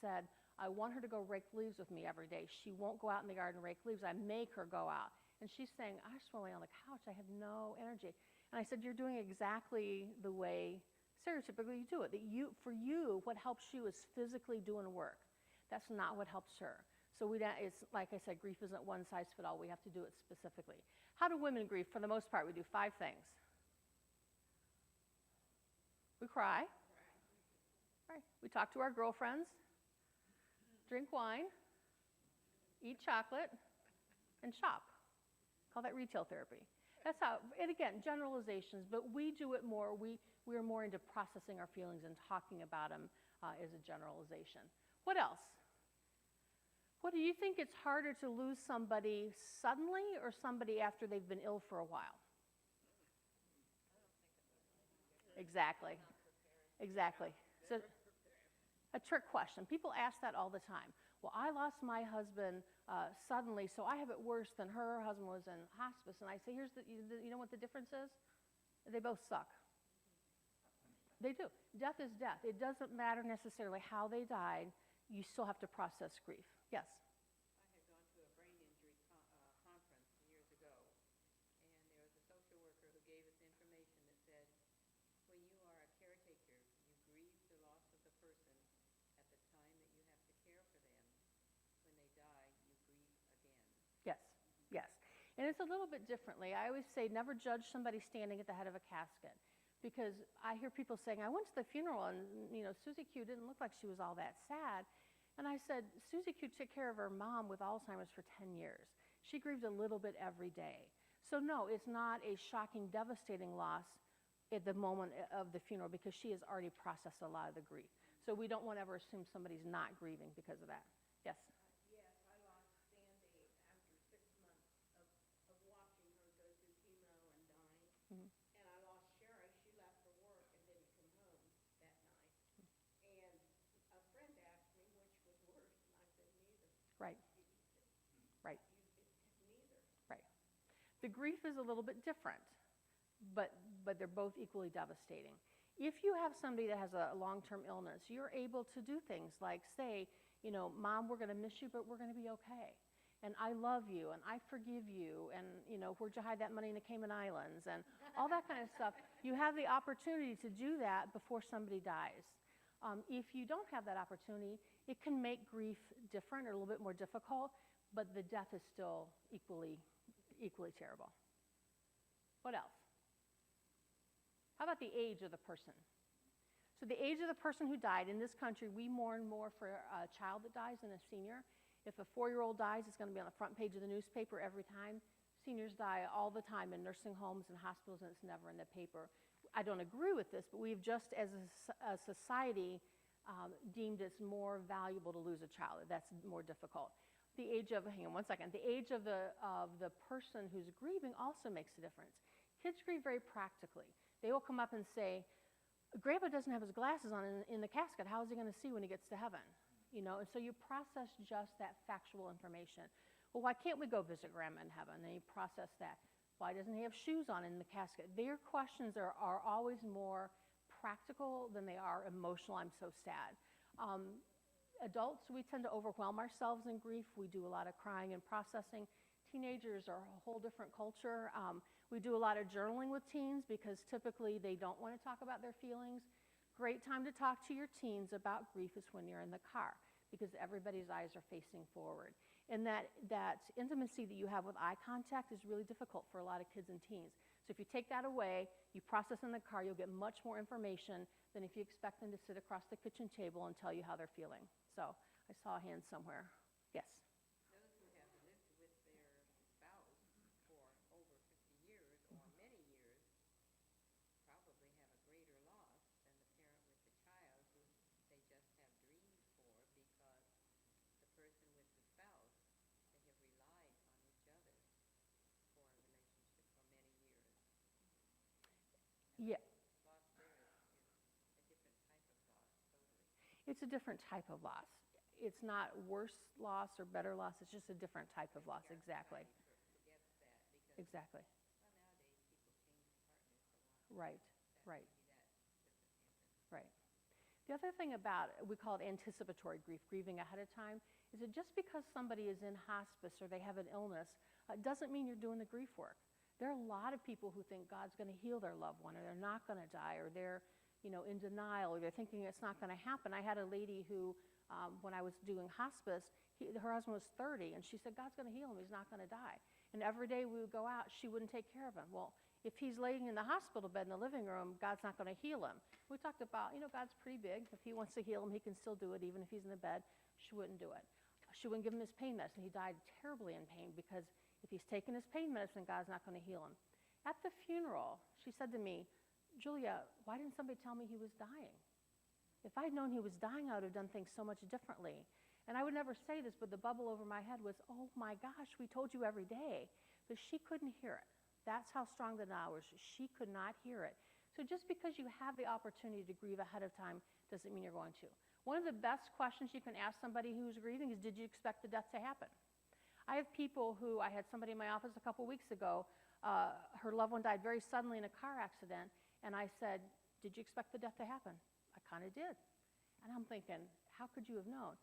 said, I want her to go rake leaves with me every day. She won't go out in the garden and rake leaves. I make her go out. And she's saying, I just want to lay on the couch. I have no energy. And I said, you're doing exactly the way stereotypically you do it. For you, what helps you is physically doing work. That's not what helps her. So it's like I said, grief isn't one size fit all. We have to do it specifically. How do women grieve? For the most part, we do 5 things. We cry. Right. We talk to our girlfriends, drink wine, eat chocolate, and shop. Call that retail therapy. That's how, and again, generalizations, but we do it more. We are more into processing our feelings and talking about them as a generalization. What else? What do you think it's harder to lose somebody suddenly or somebody after they've been ill for a while? Exactly. Exactly. So, a trick question. People ask that all the time. Well, I lost my husband suddenly, so I have it worse than her husband was in hospice. And I say, you know what the difference is? They both suck. They do. Death is death. It doesn't matter necessarily how they died. You still have to process grief. Yes? I had gone to a brain injury conference years ago, and there was a social worker who gave us information that said, when you are a caretaker, you grieve the loss of the person at the time that you have to care for them. When they die, you grieve again. Yes, yes. And it's a little bit differently. I always say never judge somebody standing at the head of a casket, because I hear people saying, I went to the funeral and, Susie Q didn't look like she was all that sad. And I said, Susie Q took care of her mom with Alzheimer's for 10 years. She grieved a little bit every day. So no, it's not a shocking, devastating loss at the moment of the funeral, because she has already processed a lot of the grief. So we don't want to ever assume somebody's not grieving because of that. Yes? Yes, I lost Sandy after 6 months of watching her go through chemo and dying. Mm-hmm. And I lost Sherry. She left for work and didn't come home that night. And a friend asked me which was worse, and I said neither. Right. Right. Neither. Right. The grief is a little bit different, but they're both equally devastating. If you have somebody that has a long-term illness, you're able to do things like say, Mom, we're going to miss you, but we're going to be okay. And I love you, and I forgive you, and, where'd you hide that money in the Cayman Islands, and all that kind of stuff. You have the opportunity to do that before somebody dies. If you don't have that opportunity, it can make grief different or a little bit more difficult, but the death is still equally terrible. What else? How about the age of the person? So the age of the person who died, in this country, we mourn more for a child that dies than a senior. If a 4-year-old dies, it's going to be on the front page of the newspaper every time. Seniors die all the time in nursing homes and hospitals, and it's never in the paper. I don't agree with this, but we've just, as a society, deemed it's more valuable to lose a child. That's more difficult. The age of, hang on one second, the age of the person who's grieving also makes a difference. Kids grieve very practically. They will come up and say, Grandpa doesn't have his glasses on in the casket. How is he going to see when he gets to heaven? You know, and so you process just that factual information. Well, why can't we go visit Grandma in heaven? And you process that. Why doesn't he have shoes on in the casket? Their questions are always more practical than they are emotional. I'm so sad. Adults, we tend to overwhelm ourselves in grief. We do a lot of crying and processing. Teenagers are a whole different culture. We do a lot of journaling with teens because typically they don't want to talk about their feelings. Great time to talk to your teens about grief is when you're in the car because everybody's eyes are facing forward. And that intimacy that you have with eye contact is really difficult for a lot of kids and teens. So if you take that away, you process in the car, you'll get much more information than if you expect them to sit across the kitchen table and tell you how they're feeling. So I saw a hand somewhere. Yes? Those who have lived with their spouse for over 50 years or many years probably have a greater loss than the parent with the child who they just have grieved for because the person with the spouse, they have relied on each other for a relationship for many years. Yeah. Loss there is a different type of loss, totally. It's a different type of loss. It's not worse loss or better loss. It's just a different type of loss. Exactly. Exactly. Right. Right. Right. The other thing about it, we call it anticipatory grief, grieving ahead of time, is that just because somebody is in hospice or they have an illness, doesn't mean you're doing the grief work. There are a lot of people who think God's going to heal their loved one, or they're not going to die, or they're, in denial, or they're thinking it's not going to happen. I had a lady who, when I was doing hospice, her husband was 30, and she said, God's going to heal him. He's not going to die. And every day we would go out, she wouldn't take care of him. Well, if he's laying in the hospital bed in the living room, God's not going to heal him. We talked about, God's pretty big. If he wants to heal him, he can still do it, even if he's in the bed. She wouldn't do it. She wouldn't give him his pain medicine. He died terribly in pain because if he's taking his pain medicine, God's not going to heal him. At the funeral, she said to me, Julia, why didn't somebody tell me he was dying? If I'd known he was dying, I would have done things so much differently. And I would never say this, but the bubble over my head was, oh my gosh, we told you every day. But she couldn't hear it. That's how strong the denial was. She could not hear it. So just because you have the opportunity to grieve ahead of time doesn't mean you're going to. One of the best questions you can ask somebody who's grieving is, did you expect the death to happen? I have people who, I had somebody in my office a couple weeks ago, her loved one died very suddenly in a car accident, and I said, did you expect the death to happen? I kind of did. And I'm thinking, how could you have known?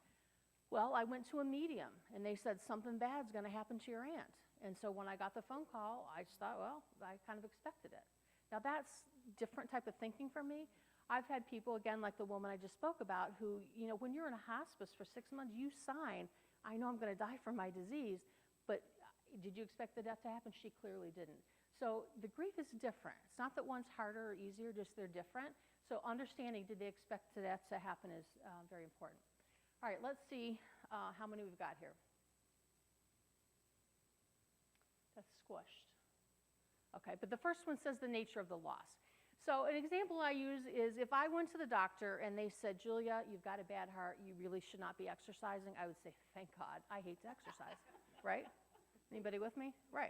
Well, I went to a medium, and they said something bad's going to happen to your aunt. And so when I got the phone call, I just thought, well, I kind of expected it. Now that's different type of thinking for me. I've had people, again, like the woman I just spoke about, who, when you're in a hospice for 6 months, you sign, I know I'm going to die from my disease, but did you expect the death to happen? She clearly didn't. So the grief is different. It's not that one's harder or easier, just they're different. So understanding, did they expect the death to happen is very important. All right, let's see how many we've got here. That's squished. Okay, but the first one says the nature of the loss. So an example I use is if I went to the doctor and they said, Julia, you've got a bad heart, you really should not be exercising, I would say, thank God, I hate to exercise, right? Anybody with me? Right.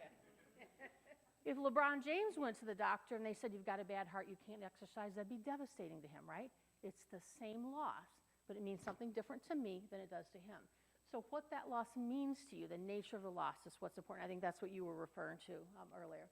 If LeBron James went to the doctor and they said, you've got a bad heart, you can't exercise, that'd be devastating to him, right? It's the same loss, but it means something different to me than it does to him. So what that loss means to you, the nature of the loss is what's important. I think that's what you were referring to earlier.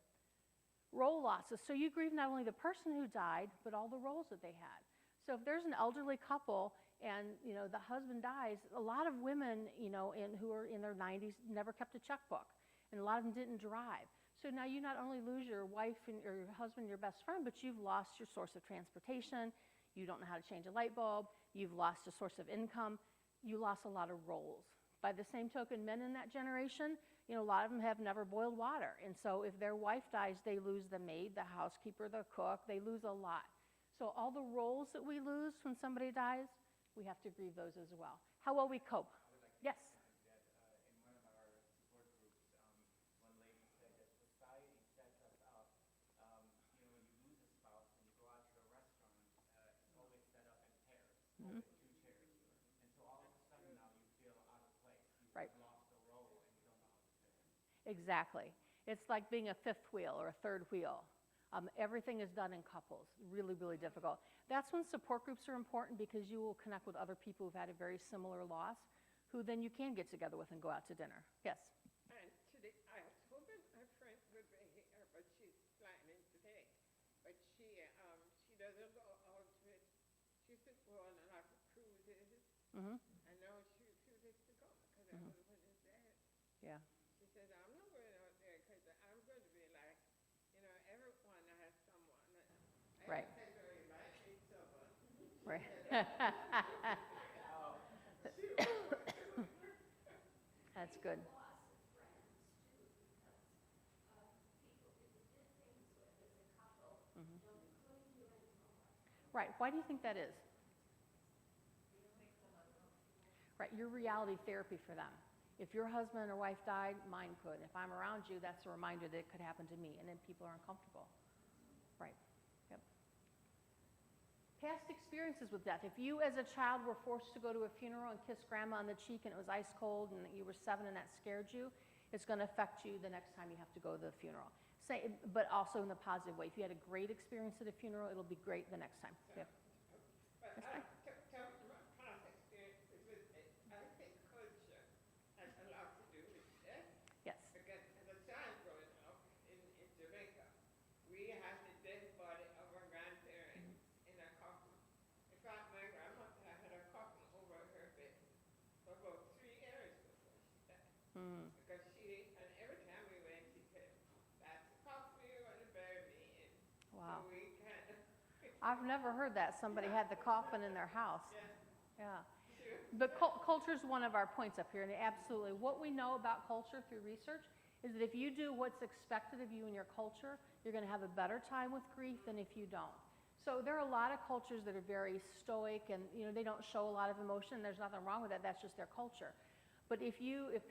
Role losses. So you grieve not only the person who died, but all the roles that they had. So if there's an elderly couple and, the husband dies, a lot of women, who are in their 90s never kept a checkbook, and a lot of them didn't drive. So now you not only lose your wife and or your husband, your best friend, but you've lost your source of transportation. You don't know how to change a light bulb. You've lost a source of income. You lost a lot of roles. By the same token, men in that generation, a lot of them have never boiled water. And so if their wife dies, they lose the maid, the housekeeper, the cook. They lose a lot. So all the roles that we lose when somebody dies, we have to grieve those as well. How will we cope? Yes? Mm-hmm. Right. Exactly. It's like being a fifth wheel or a third wheel. Everything is done in couples. Really, really difficult. That's when support groups are important because you will connect with other people who've had a very similar loss, who then you can get together with and go out to dinner. Yes? And today, I was hoping my friend would be here, but she's flying in today. But she doesn't go out with, she used to go on a lot of cruises. Mm-hmm. I know she refuses to go because her husband is dead. Yeah. She says, I'm not going out there because I'm going to be like, everyone has someone. Right. I said, very like each other. Right. That's good. Mm-hmm. Right. Why do you think that is? Right. Your reality therapy for them. If your husband or wife died, mine could. If I'm around you, that's a reminder that it could happen to me, and then people are uncomfortable. Right. Yep. Past experiences with death. If you as a child were forced to go to a funeral and kiss grandma on the cheek and it was ice cold and you were 7 and that scared you, it's going to affect you the next time you have to go to the funeral. But also in the positive way. If you had a great experience at a funeral, it'll be great the next time. Yep. But I tell my past experiences with it. I think culture has a lot to do with death. Yes. Because as a child growing up in Jamaica, we had the dead body of our grandparents in a coffin. In fact, my grandmother had a coffin over her bed for about 3 years before she died. Mm. Because and every time we went, she said, that's the coffin you want to bury me in. Wow. So we kind of I've never heard that. Somebody had the coffin in their house. Yeah. Sure. But culture is one of our points up here, and absolutely. What we know about culture through research is that if you do what's expected of you in your culture, you're going to have a better time with grief than if you don't. So there are a lot of cultures that are very stoic, and they don't show a lot of emotion. There's nothing wrong with that. That's just their culture. But if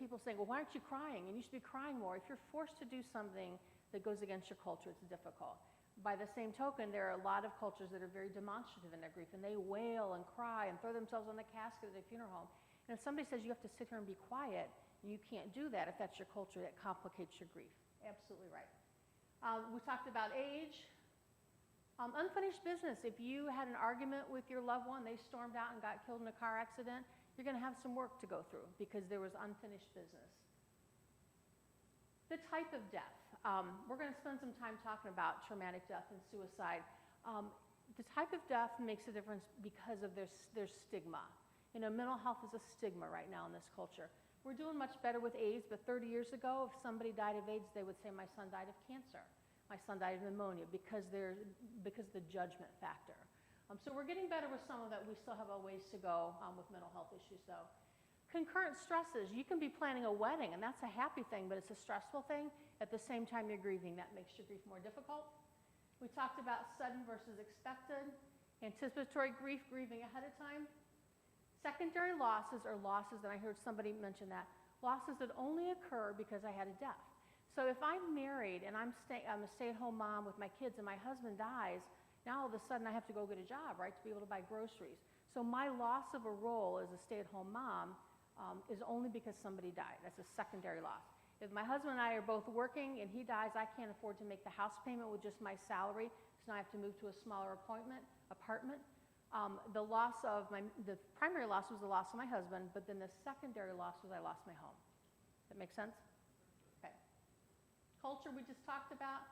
people say, well, why aren't you crying? And you should be crying more. If you're forced to do something that goes against your culture, it's difficult. By the same token, there are a lot of cultures that are very demonstrative in their grief, and they wail and cry and throw themselves on the casket at a funeral home. And if somebody says you have to sit here and be quiet, you can't do that if that's your culture. That complicates your grief. Absolutely right. We talked about age. Unfinished business. If you had an argument with your loved one, they stormed out and got killed in a car accident, you're going to have some work to go through because there was unfinished business. The type of death. We're going to spend some time talking about traumatic death and suicide. The type of death makes a difference because of their stigma. Mental health is a stigma right now in this culture. We're doing much better with AIDS, but 30 years ago, if somebody died of AIDS, they would say, my son died of cancer. My son died of pneumonia because of the judgment factor. So we're getting better with some of that. We still have a ways to go with mental health issues, though. Concurrent stresses. You can be planning a wedding, and that's a happy thing, but it's a stressful thing. At the same time you're grieving, that makes your grief more difficult. We talked about sudden versus expected. Anticipatory grief, grieving ahead of time. Secondary losses are losses, and I heard somebody mention that, losses that only occur because I had a death. So if I'm married and I'm a stay-at-home mom with my kids and my husband dies, now all of a sudden I have to go get a job, right, to be able to buy groceries. So my loss of a role as a stay-at-home mom is only because somebody died. That's a secondary loss. If my husband and I are both working and he dies, I can't afford to make the house payment with just my salary, so now I have to move to a smaller apartment. The primary loss was the loss of my husband, but then the secondary loss was I lost my home. That make sense? Okay. Culture we just talked about.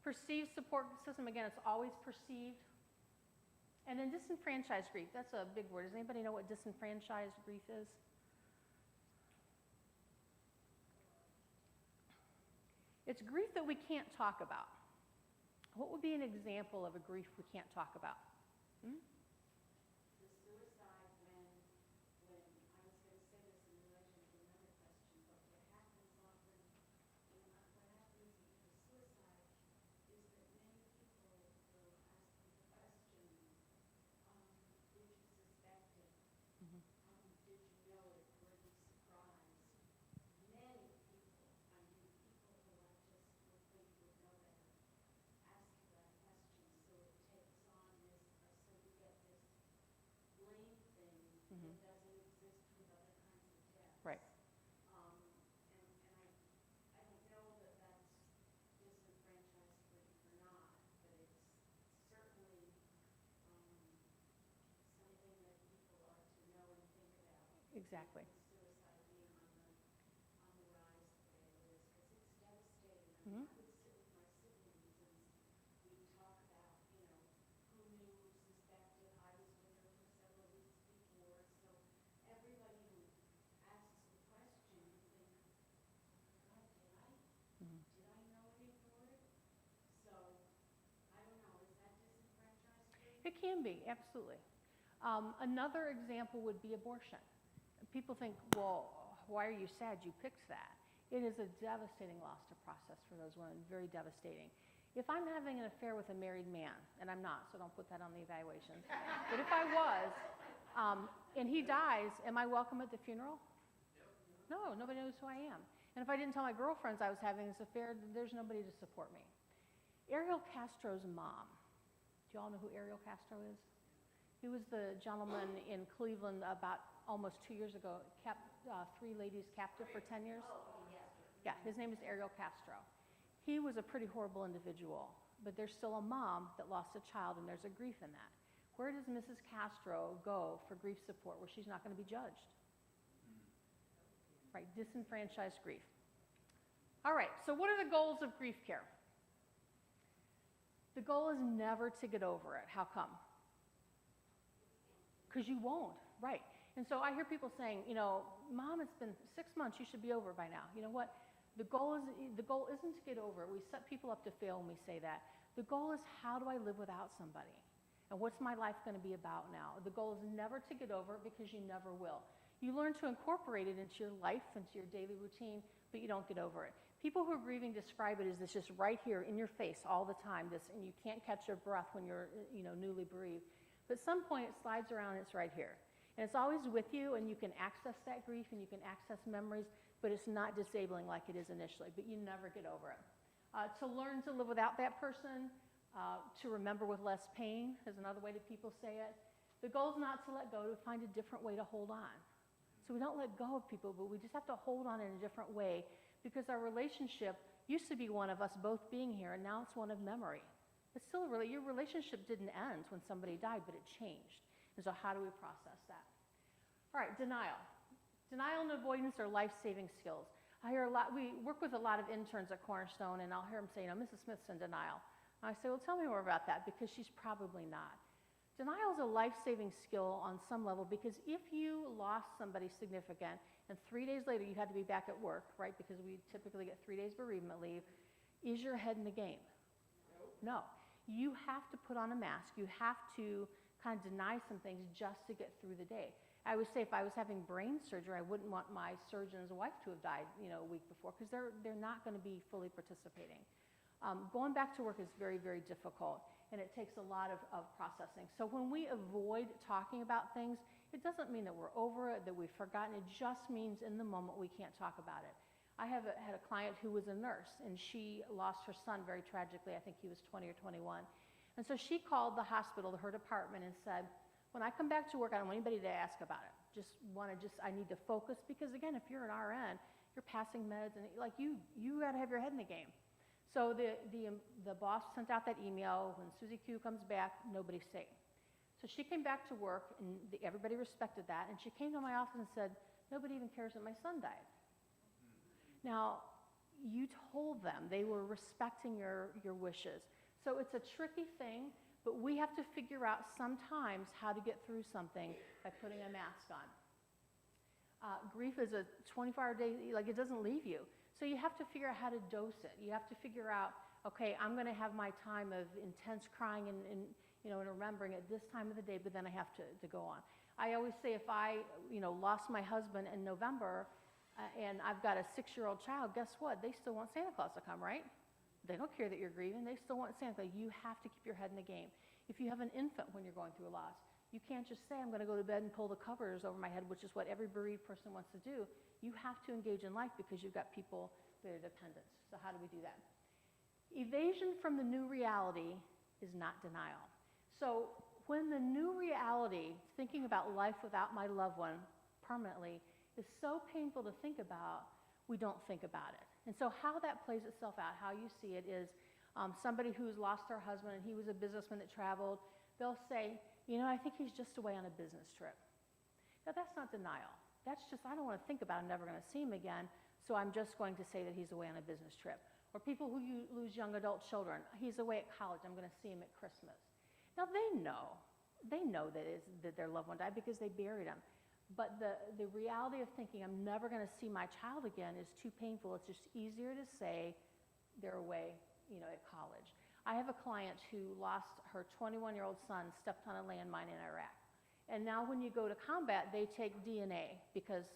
Perceived support system, again, it's always perceived. And then disenfranchised grief, that's a big word. Does anybody know what disenfranchised grief is? It's grief that we can't talk about. What would be an example of a grief we can't talk about? The suicide when I was going to say this in relation to doesn't exist with other kinds of deaths. Right. I don't know that that's disenfranchised grief or not, but it's certainly something that people ought to know and think about. Exactly. With suicide being on the rise the way it is, because it's devastating. I Mhm. mean, I would sit with my siblings and we talk about, you know, who knew, who suspected. I was with her for several weeks before, so everybody who asks the question, you think, God, Mhm. did I know and ignore it? So, I don't know, is that disenfranchised grief? It can be, absolutely. Another example would be abortion. People think, well, why are you sad you picked that? It is a devastating loss to process for those women, very devastating. If I'm having an affair with a married man, and I'm not, so don't put that on the evaluations, but if I was, and he dies, am I welcome at the funeral? No, nobody knows who I am. And if I didn't tell my girlfriends I was having this affair, there's nobody to support me. Ariel Castro's mom, do you all know who Ariel Castro is? He was the gentleman in Cleveland about almost 2 years ago, kept 3 ladies captive for 10 years. Yeah, his name is Ariel Castro. He was a pretty horrible individual, but there's still a mom that lost a child, and there's a grief in that. Where does Mrs. Castro go for grief support where she's not going to be judged? Right, disenfranchised grief. All right, so what are the goals of grief care? The goal is never to get over it. How come? Because you won't, right. And so I hear people saying, you know, Mom, it's been 6 months, you should be over by now. You know what? The goal isn't to get over it. We set people up to fail when we say that. The goal is, how do I live without somebody? And what's my life going to be about now? The goal is never to get over it, because you never will. You learn to incorporate it into your life, into your daily routine, but you don't get over it. People who are grieving describe it as this just right here in your face all the time, this, and you can't catch your breath when you're, you know, newly bereaved. But at some point it slides around and it's right here. And it's always with you, and you can access that grief and you can access memories, but it's not disabling like it is initially, but you never get over it. To learn to live without that person, to remember with less pain is another way that people say it. The goal is not to let go, to find a different way to hold on. So we don't let go of people, but we just have to hold on in a different way, because our relationship used to be one of us both being here, and now it's one of memory. It's still really, your relationship didn't end when somebody died, but it changed. And so how do we process that? All right, denial. Denial and avoidance are life-saving skills. I hear a lot, we work with a lot of interns at Cornerstone, and I'll hear them say, you know, Mrs. Smith's in denial. And I say, well, tell me more about that, because she's probably not. Denial is a life-saving skill on some level, because if you lost somebody significant and 3 days later you had to be back at work, right, because we typically get 3 days bereavement leave, is your head in the game? No. You have to put on a mask. You have to kind of deny some things just to get through the day. I would say if I was having brain surgery, I wouldn't want my surgeon's wife to have died, you know, a week before, because they're not going to be fully participating. Going back to work is very, very difficult, and it takes a lot of processing. So when we avoid talking about things, it doesn't mean that we're over it, that we've forgotten. It just means in the moment we can't talk about it. I had a client who was a nurse, and she lost her son very tragically. I think he was 20 or 21. And so she called the hospital, her department, and said, when I come back to work, I don't want anybody to ask about it. I need to focus, because again, if you're an RN, you're passing meds, and like you got to have your head in the game. So the boss sent out that email. When Susie Q comes back, nobody's safe. So she came back to work, and everybody respected that. And she came to my office and said, nobody even cares that my son died. Now, you told them. They were respecting your wishes. So it's a tricky thing, but we have to figure out sometimes how to get through something by putting a mask on. Grief is a 24-hour day, like it doesn't leave you. So you have to figure out how to dose it. You have to figure out, okay, I'm going to have my time of intense crying and remembering at this time of the day, but then I have to go on. I always say, if I lost my husband in November and I've got a 6-year-old child, guess what? They still want Santa Claus to come, right? They don't care that you're grieving. They still want Santa Claus. You have to keep your head in the game. If you have an infant when you're going through a loss, you can't just say, I'm going to go to bed and pull the covers over my head, which is what every bereaved person wants to do. You have to engage in life, because you've got people that are dependent. So how do we do that? Evasion from the new reality is not denial. So when the new reality, thinking about life without my loved one permanently, is so painful to think about, we don't think about it. And so how that plays itself out, how you see it is somebody who's lost their husband and he was a businessman that traveled, they'll say, you know, I think he's just away on a business trip. Now that's not denial. That's just, I don't want to think about it, I'm never going to see him again, so I'm just going to say that he's away on a business trip. Or people who lose young adult children, he's away at college, I'm going to see him at Christmas. Now they know that their loved one died because they buried him. But the reality of thinking I'm never going to see my child again is too painful. It's just easier to say they're away, at college. I have a client who lost her 21-year-old son, stepped on a landmine in Iraq. And now when you go to combat, they take DNA because,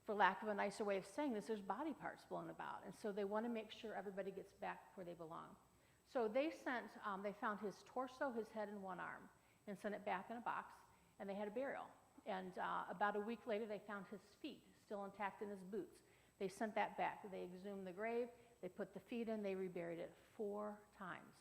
for lack of a nicer way of saying this, there's body parts blown about. And so they want to make sure everybody gets back where they belong. So they found his torso, his head, and one arm, and sent it back in a box, and they had a burial. And about a week later, they found his feet still intact in his boots. They sent that back. They exhumed the grave, they put the feet in, they reburied it 4 times.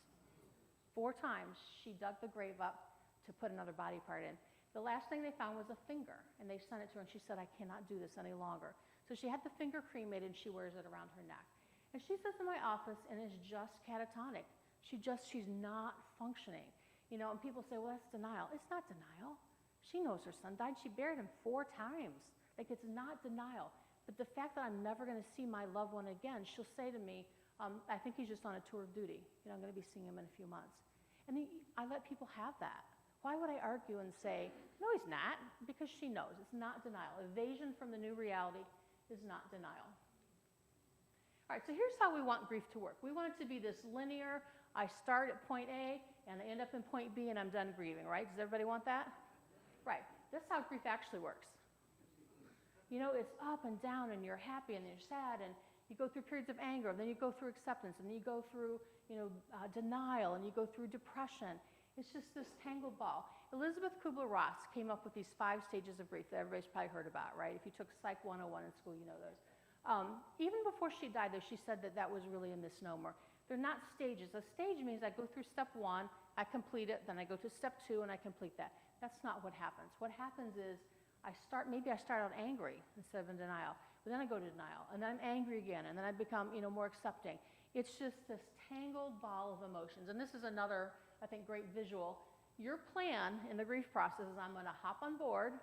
4 times she dug the grave up to put another body part in. The last thing they found was a finger, and they sent it to her, and she said, I cannot do this any longer. So she had the finger cremated, and she wears it around her neck. And she sits in my office and is just catatonic. She's not functioning. And people say, well, that's denial. It's not denial. She knows her son died. She buried him 4 times. Like, it's not denial. But the fact that I'm never going to see my loved one again, she'll say to me, I think he's just on a tour of duty. I'm going to be seeing him in a few months. And I let people have that. Why would I argue and say, no, he's not? Because she knows. It's not denial. Evasion from the new reality is not denial. All right, so here's how we want grief to work. We want it to be this linear, I start at point A, and I end up in point B, and I'm done grieving, right? Does everybody want that? Right. That's how grief actually works. It's up and down, and you're happy, and you're sad, and you go through periods of anger, and then you go through acceptance, and then you go through, denial, and you go through depression. It's just this tangled ball. Elizabeth Kubler-Ross came up with these 5 stages of grief that everybody's probably heard about, right? If you took Psych 101 in school, you know those. Even before she died, though, she said that was really a misnomer. They're not stages. A stage means I go through step 1, I complete it, then I go to step 2, and I complete that. That's not what happens. What happens is maybe I start out angry instead of in denial, but then I go to denial, and then I'm angry again, and then I become, more accepting. It's just this tangled ball of emotions. And this is another, I think, great visual. Your plan in the grief process is I'm going to hop on board,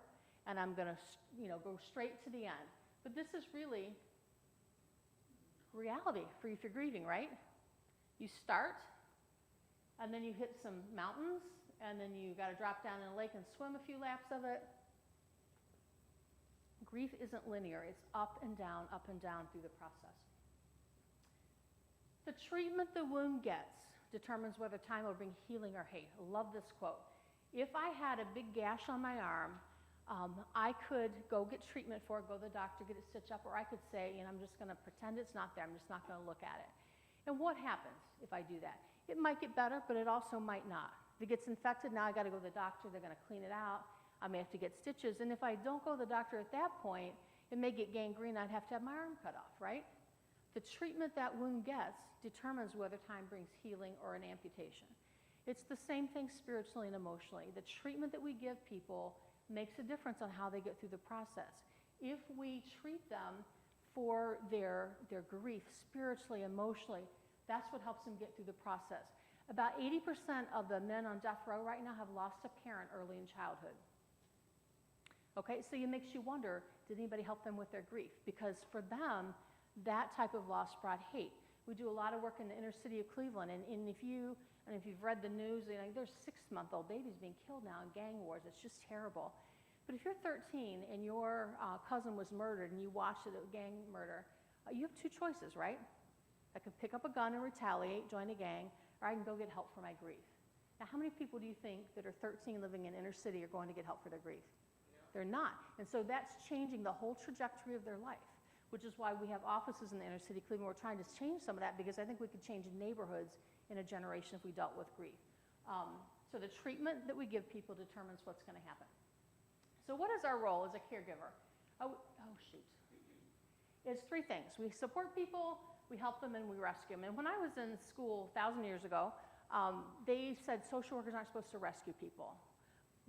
and I'm going to, go straight to the end. But this is really reality for you if you're grieving, right? You start, and then you hit some mountains, and then you got to drop down in a lake and swim a few laps of it. Grief isn't linear. It's up and down through the process. The treatment the wound gets determines whether time will bring healing or hate. I love this quote. If I had a big gash on my arm, I could go get treatment for it, go to the doctor, get it stitched up, or I could say, I'm just going to pretend it's not there. I'm just not going to look at it. And what happens if I do that? It might get better, but it also might not. If it gets infected, now I got to go to the doctor. They're going to clean it out. I may have to get stitches. And if I don't go to the doctor at that point, it may get gangrene. I'd have to have my arm cut off, right? The treatment that wound gets determines whether time brings healing or an amputation. It's the same thing spiritually and emotionally. The treatment that we give people makes a difference on how they get through the process. If we treat them for their grief spiritually, emotionally, that's what helps them get through the process. About 80% of the men on death row right now have lost a parent early in childhood. Okay, so it makes you wonder, did anybody help them with their grief? Because for them, that type of loss brought hate. We do a lot of work in the inner city of Cleveland, and if you've read the news, there's 6-month-old babies being killed now in gang wars. It's just terrible. But if you're 13 and your cousin was murdered and you watched a gang murder, you have 2 choices, right? I could pick up a gun and retaliate, join a gang, or I can go get help for my grief. Now, how many people do you think that are 13 living in inner city are going to get help for their grief? They're not. And so that's changing the whole trajectory of their life, which is why we have offices in the inner city of Cleveland. We're trying to change some of that because I think we could change neighborhoods in a generation if we dealt with grief. So the treatment that we give people determines what's going to happen. So what is our role as a caregiver? Oh shoot. It's 3 things. We support people, we help them, and we rescue them. And when I was in school 1,000 years ago, They said social workers aren't supposed to rescue people,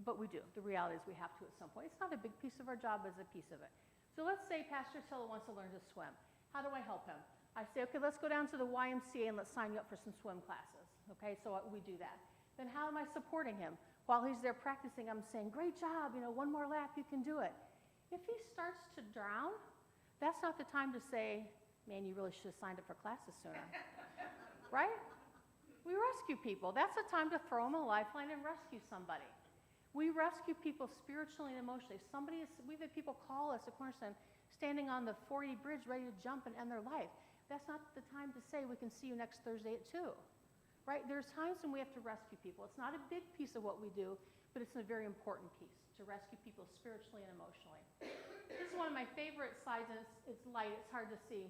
but we do. The reality is we have to at some point. It's not a big piece of our job, but it's a piece of it. So let's say Pastor Silla wants to learn to swim. How do I help him? I say, okay, let's go down to the YMCA and let's sign you up for some swim classes. Okay, so we do that. Then how am I supporting him? While he's there practicing, I'm saying, great job, one more lap, you can do it. If he starts to drown, that's not the time to say, man, you really should have signed up for classes sooner, right? We rescue people. That's the time to throw them a lifeline and rescue somebody. We rescue people spiritually and emotionally. We've had people call us at Cornerstone standing on the 480 bridge ready to jump and end their life. That's not the time to say, we can see you next Thursday at 2. Right? There's times when we have to rescue people. It's not a big piece of what we do, but it's a very important piece to rescue people spiritually and emotionally. This is one of my favorite slides, and it's light, it's hard to see.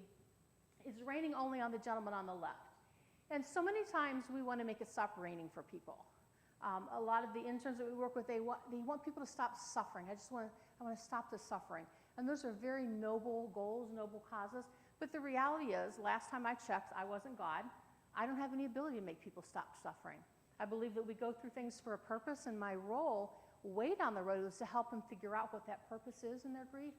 It's raining only on the gentleman on the left. And so many times we want to make it stop raining for people. A lot of the interns that we work with, they want people to stop suffering. I want to stop the suffering. And those are very noble goals, noble causes. But the reality is, last time I checked, I wasn't God. I don't have any ability to make people stop suffering. I believe that we go through things for a purpose, and my role way down the road is to help them figure out what that purpose is in their grief.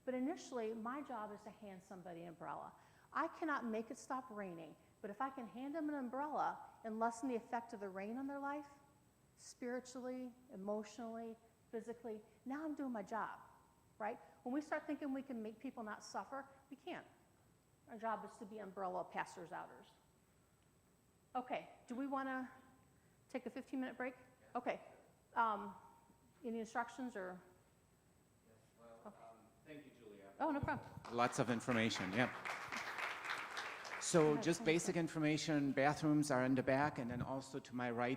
But initially, my job is to hand somebody an umbrella. I cannot make it stop raining, but if I can hand them an umbrella and lessen the effect of the rain on their life, spiritually, emotionally, physically, now I'm doing my job, right? When we start thinking we can make people not suffer, we can't. Our job is to be umbrella passers-outers. Okay, do we want to take a 15-minute break? Okay. Any instructions or? Yes, well, thank you, Julia. Oh, no problem. Lots of information, yeah. So just basic information, bathrooms are in the back, and then also to my right